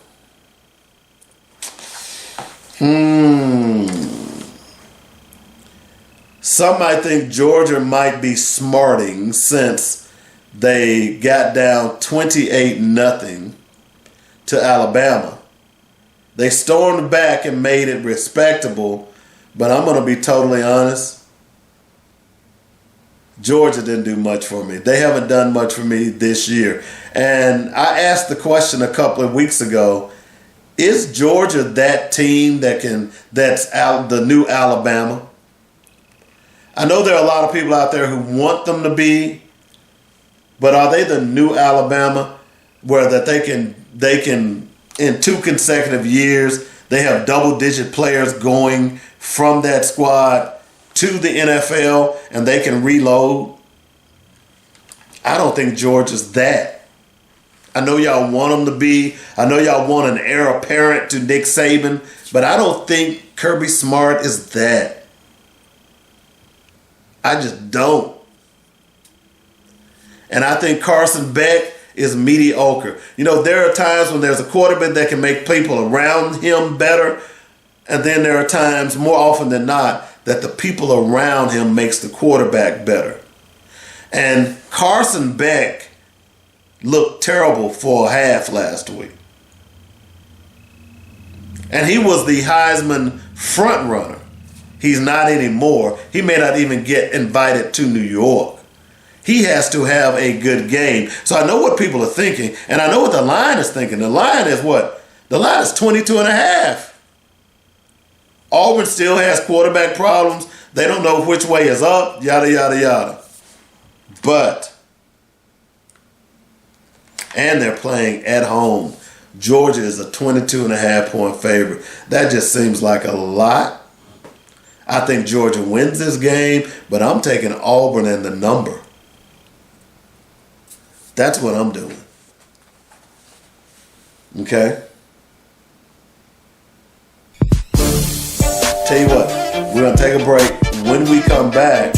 Speaker 4: Some might think Georgia might be smarting since they got down 28-0 to Alabama. They stormed back and made it respectable, but I'm going to be totally honest. Georgia didn't do much for me. They haven't done much for me this year. And I asked the question a couple of weeks ago, is Georgia that team that's out the new Alabama? I know there are a lot of people out there who want them to be, but are they the new Alabama where that they can in 2 consecutive years, they have double-digit players going from that squad to the NFL and they can reload? I don't think Georgia's that. I know y'all want them to be. I know y'all want an heir apparent to Nick Saban, but I don't think Kirby Smart is that. I just don't. And I think Carson Beck is mediocre. You know, there are times when there's a quarterback that can make people around him better, and then there are times, more often than not, that the people around him makes the quarterback better. And Carson Beck looked terrible for a half last week. And he was the Heisman front runner. He's not anymore. He may not even get invited to New York. He has to have a good game. So I know what people are thinking, and I know what the line is thinking. The line is what? The line is 22.5. Auburn still has quarterback problems. They don't know which way is up, yada, yada, yada. And they're playing at home. Georgia is a 22.5-point favorite. That just seems like a lot. I think Georgia wins this game, but I'm taking Auburn and the number. That's what I'm doing. Okay? Tell you what, we're going to take a break. When we come back,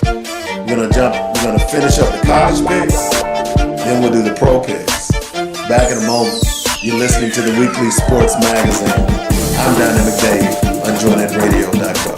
Speaker 4: we're going to finish up the college picks, then we'll do the pro picks. Back in a moment. You're listening to the Weekly Sports Magazine. I'm Dynamic Dave on JoyNetRadio.com.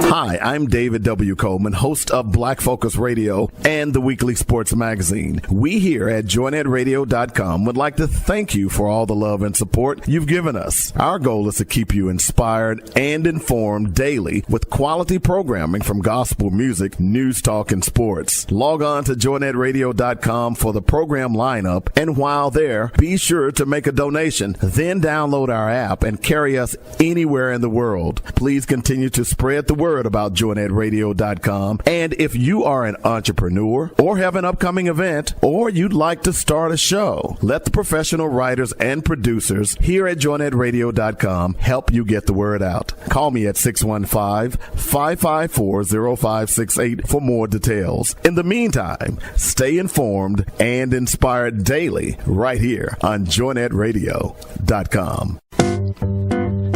Speaker 5: Hi, I'm David W. Coleman, host of Black Focus Radio and the Weekly Sports Magazine. We here at JoyNetRadio.com would like to thank you for all the love and support you've given us. Our goal is to keep you inspired and informed daily with quality programming from gospel music, news, talk, and sports. Log on to JoyNetRadio.com for the program lineup, and while there, be sure to make a donation. Then download our app and carry us anywhere in the world. Please continue to spread the word about JoyNetRadio.com. And if you are an entrepreneur or have an upcoming event or you'd like to start a show, let the professional writers and producers here at JoyNetRadio.com help you get the word out. Call me at 615-554-0568 for more details. In the meantime, stay informed and inspired daily right here on JoyNetRadio.com.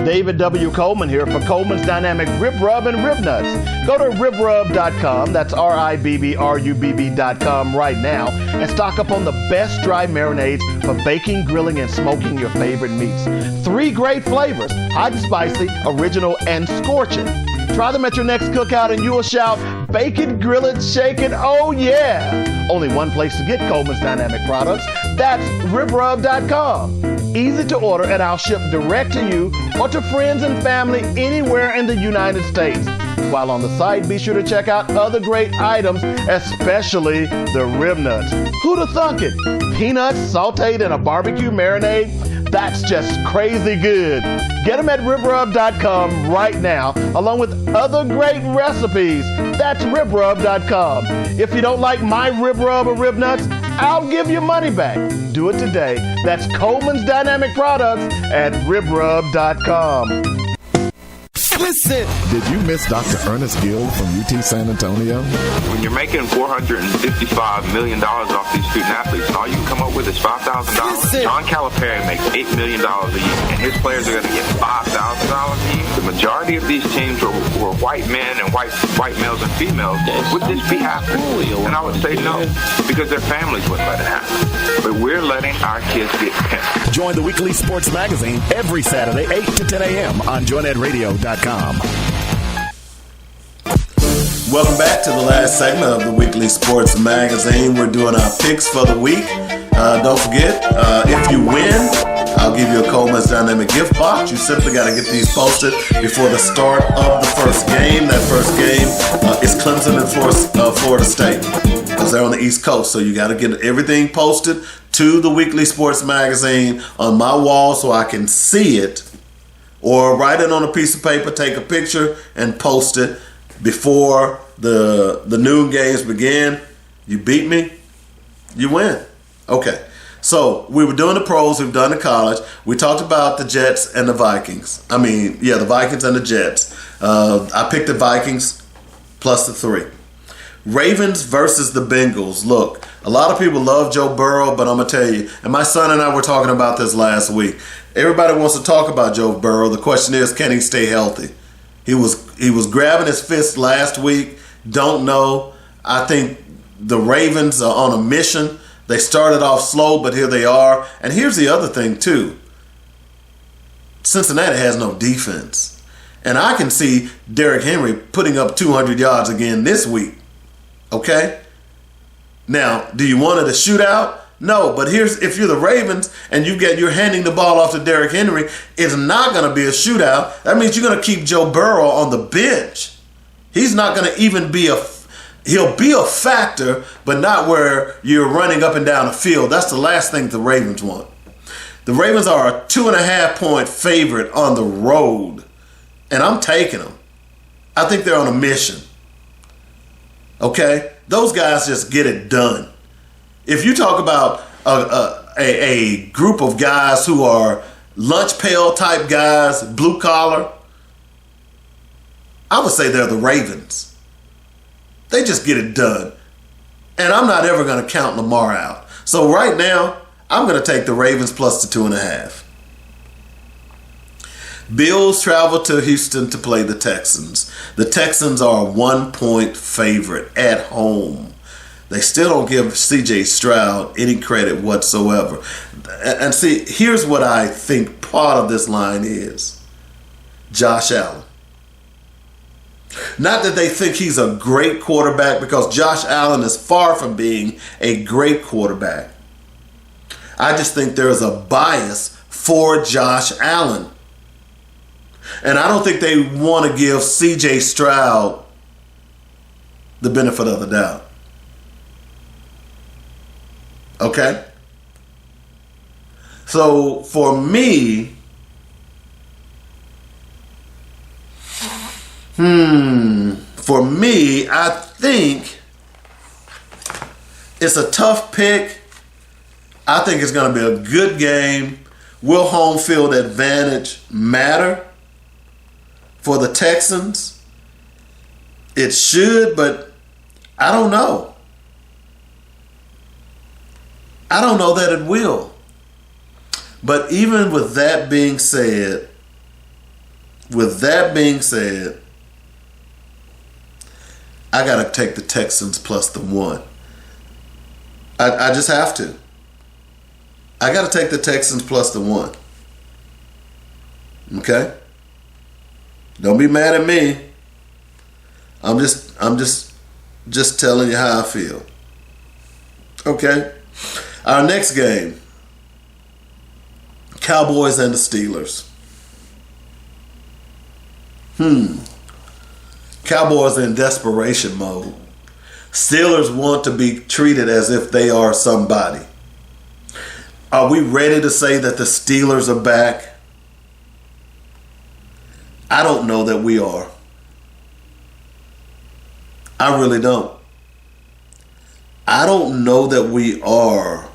Speaker 6: David W. Coleman here for Coleman's Dynamic Rib Rub and Rib Nuts. Go to ribrub.com, that's RIBBRUBB.com right now, and stock up on the best dry marinades for baking, grilling, and smoking your favorite meats. 3 great flavors, hot and spicy, original, and scorching. Try them at your next cookout and you will shout, bake it, grill it, shake it, oh yeah. Only one place to get Coleman's Dynamic products. That's riprub.com. Easy to order and I'll ship direct to you or to friends and family anywhere in the United States. While on the site, be sure to check out other great items, especially the rib nuts. Who'da thunk it? Peanuts sauteed in a barbecue marinade? That's just crazy good. Get them at riprub.com right now, along with other great recipes. That's riprub.com. If you don't like my rib rub or rib nuts, I'll give you money back. Do it today. That's Coleman's Dynamic Products at riprub.com.
Speaker 3: Listen.
Speaker 5: Did you miss Dr. Ernest Gill from UT San Antonio?
Speaker 7: When you're making $455 million off these student athletes, and all you can come up with is $5,000, John Calipari makes $8 million a year, and his players are going to get $5,000 a year. The majority of these teams were white men and white males and females. Would this be happening? And I would say no, because their families wouldn't let it happen. But we're letting our kids get pimped.
Speaker 5: Join the Weekly Sports Magazine every Saturday, 8 to 10 a.m. on joinetradio.com.
Speaker 4: Welcome back to the last segment of the Weekly Sports Magazine. We're doing our picks for the week. Don't forget, if you win, I'll give you a Coleman's Dynamic gift box. You simply got to get these posted before the start of the first game. That first game is Clemson and Florida State, because they're on the East Coast. So you got to get everything posted to the Weekly Sports Magazine on my wall so I can see it, or write it on a piece of paper, take a picture, and post it before the noon games begin. You beat me, you win. Okay, so we were doing the pros, we've done the college. We talked about the Jets and the Vikings. The Vikings and the Jets. I picked the Vikings plus the 3. Ravens versus the Bengals. Look, a lot of people love Joe Burrow, but I'm going to tell you, and my son and I were talking about this last week. Everybody wants to talk about Joe Burrow. The question is, can he stay healthy? He was grabbing his fist last week. Don't know. I think the Ravens are on a mission. They started off slow, but here they are. And here's the other thing, too. Cincinnati has no defense. And I can see Derrick Henry putting up 200 yards again this week. Okay? Now, do you want it a shootout? No, but if you're the Ravens and you're handing the ball off to Derrick Henry, it's not going to be a shootout. That means you're going to keep Joe Burrow on the bench. He's not going to even he'll be a factor, but not where you're running up and down the field. That's the last thing the Ravens want. The Ravens are a 2.5-point favorite on the road, and I'm taking them. I think they're on a mission. Okay? Those guys just get it done. If you talk about a group of guys who are lunch pail type guys, blue collar, I would say they're the Ravens. They just get it done. And I'm not ever going to count Lamar out. So right now, I'm going to take the Ravens plus the 2.5. Bills travel to Houston to play the Texans. The Texans are a 1-point favorite at home. They still don't give C.J. Stroud any credit whatsoever. And see, here's what I think part of this line is. Josh Allen. Not that they think he's a great quarterback, because Josh Allen is far from being a great quarterback. I just think there's a bias for Josh Allen. And I don't think they want to give C.J. Stroud the benefit of the doubt. Okay? So for me, I think it's a tough pick. I think it's going to be a good game. Will home field advantage matter for the Texans? It should, but I don't know. I don't know that it will. But even with that being said, I got to take the Texans plus the 1. I just have to. I got to take the Texans plus the 1. Okay? Don't be mad at me. I'm just telling you how I feel. Okay? Our next game, Cowboys and the Steelers. Cowboys are in desperation mode. Steelers want to be treated as if they are somebody. Are we ready to say that the Steelers are back? I don't know that we are. I really don't. I don't know that we are.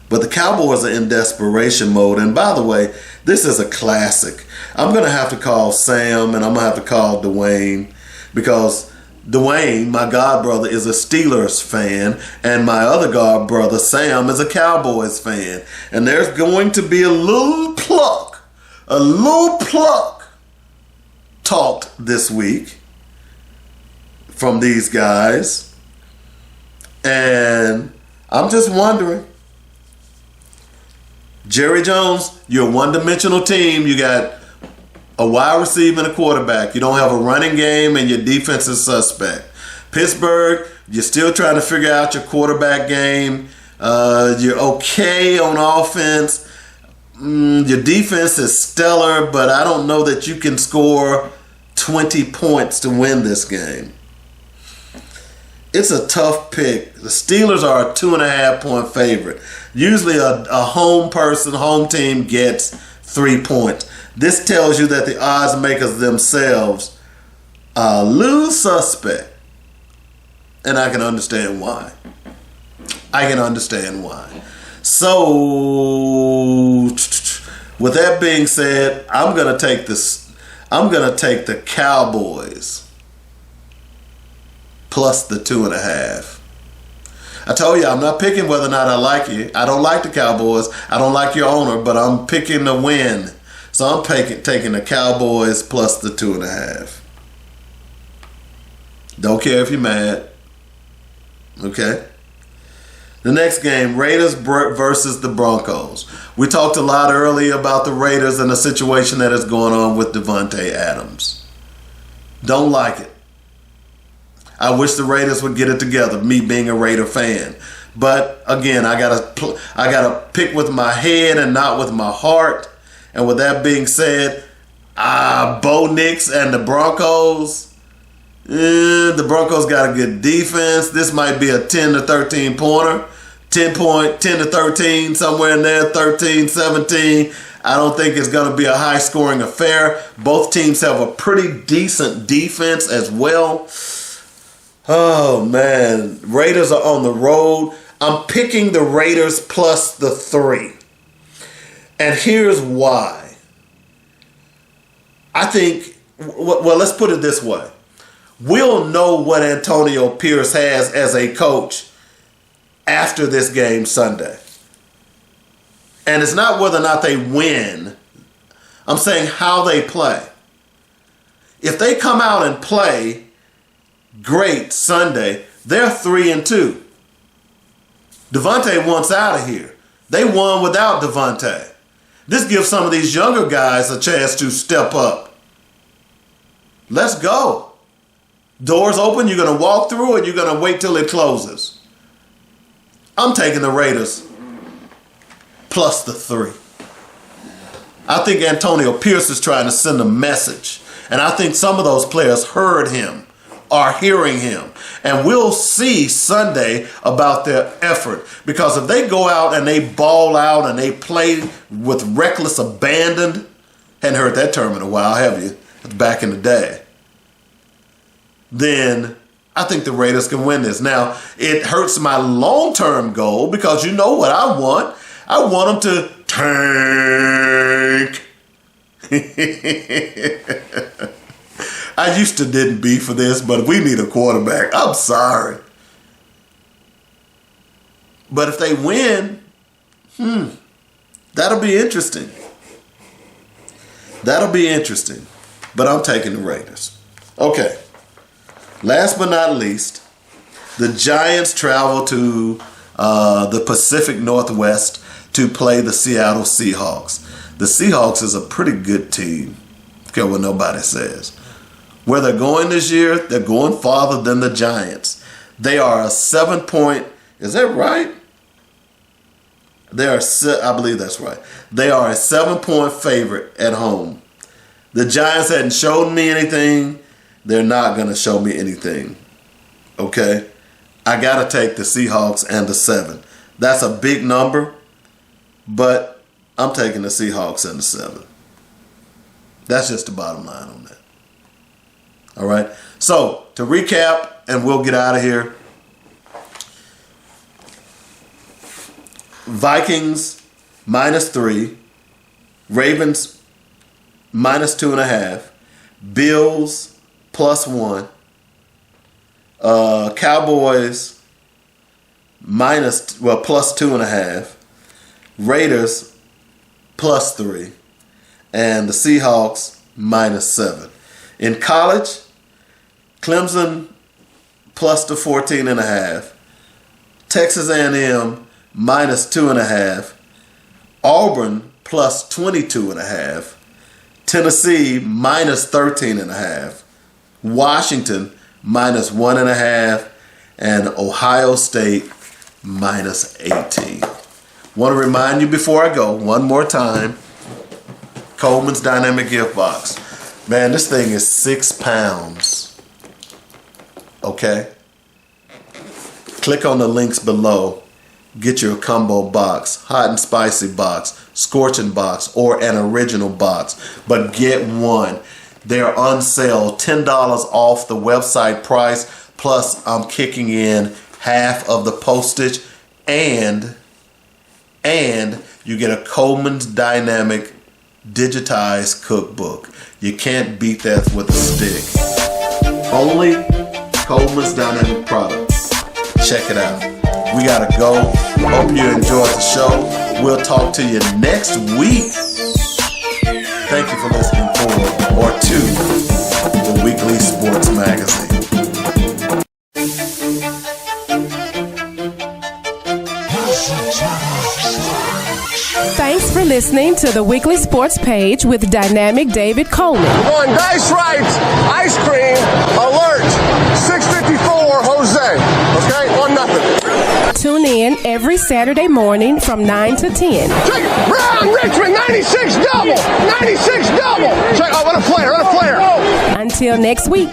Speaker 4: But the Cowboys are in desperation mode. And by the way, this is a classic. I'm going to have to call Sam and I'm going to have to call Dwayne, because Dwayne, my god brother, is a Steelers fan, and my other god brother, Sam, is a Cowboys fan. And there's going to be a little pluck talked this week from these guys. And I'm just wondering, Jerry Jones, you're a one-dimensional team. You got a wide receiver and a quarterback. You don't have a running game, and your defense is suspect. Pittsburgh, you're still trying to figure out your quarterback game. You're okay on offense. Your defense is stellar, but I don't know that you can score 20 points to win this game. It's a tough pick. The Steelers are a 2.5-point favorite. Usually a home team gets 3 points. This tells you that the odds makers themselves are a little suspect. And I can understand why. So, with that being said, I'm gonna take the Cowboys plus the 2.5. I told you I'm not picking whether or not I like you. I don't like the Cowboys. I don't like your owner, but I'm picking the win. So I'm taking the Cowboys plus the 2.5. Don't care if you're mad. Okay. The next game, Raiders versus the Broncos. We talked a lot earlier about the Raiders and the situation that is going on with Devante Adams. Don't like it. I wish the Raiders would get it together, me being a Raider fan. But again, I gotta pick with my head and not with my heart. And with that being said, Bo Nix and the Broncos. The Broncos got a good defense. This might be a 10 to 13 pointer. 10 to 13, somewhere in there, 13, 17. I don't think it's going to be a high scoring affair. Both teams have a pretty decent defense as well. Oh, man. Raiders are on the road. I'm picking the Raiders plus the 3. And here's why. I think, well, let's put it this way. We'll know what Antonio Pierce has as a coach after this game Sunday. And it's not whether or not they win. I'm saying how they play. If they come out and play great Sunday, they're 3-2. Devante wants out of here. They won without Devante. This gives some of these younger guys a chance to step up. Let's go. Doors open, you're going to walk through, and you're going to wait till it closes. I'm taking the Raiders plus the 3. I think Antonio Pierce is trying to send a message. And I think some of those players heard him, are hearing him. And we'll see Sunday about their effort. Because if they go out and they ball out and they play with reckless abandon, hadn't heard that term in a while, have you? It's back in the day. Then I think the Raiders can win this. Now, it hurts my long-term goal because you know what I want. I want them to tank. I used to didn't be for this, but we need a quarterback. I'm sorry. But if they win, that'll be interesting. That'll be interesting. But I'm taking the Raiders. Okay. Last but not least, the Giants travel to the Pacific Northwest to play the Seattle Seahawks. The Seahawks is a pretty good team. I don't care what nobody says. Where they're going this year, they're going farther than the Giants. They are a 7-point, is that right? I believe that's right. They are a 7-point favorite at home. The Giants hadn't showed me anything. They're not going to show me anything. Okay? I got to take the Seahawks and the 7. That's a big number, but I'm taking the Seahawks and the 7. That's just the bottom line on that. All right? So, to recap, and we'll get out of here. Vikings -3, Ravens -2.5, Bills +1, Cowboys +2.5, Raiders +3, and the Seahawks -7. In college, Clemson +14.5, Texas A&M -2.5, Auburn +22.5, Tennessee -13.5, Washington -1.5, and Ohio State -18. Want to remind you before I go one more time, Coleman's Dynamic Gift Box. Man, this thing is 6 pounds. Okay? Click on the links below. Get your combo box, hot and spicy box, scorching box, or an original box. But get one. They're on sale, $10 off the website price. Plus, I'm kicking in half of the postage. And you get a Coleman's Dynamic digitized cookbook. You can't beat that with a stick. Only Coleman's Dynamic products. Check it out. We gotta go. Hope you enjoyed the show. We'll talk to you next week. Thank you for listening to the Weekly Sports Magazine.
Speaker 1: Thanks for listening to the Weekly Sports Page with Dynamic David Coleman.
Speaker 3: On Dice Rights, ice cream, alert, 654 Jose. Okay, 1-0.
Speaker 1: Tune in every Saturday morning from 9 to 10.
Speaker 3: Check it, Brown Richmond, 96 double, 96 double. Check, what a player, what a player.
Speaker 1: Until next week.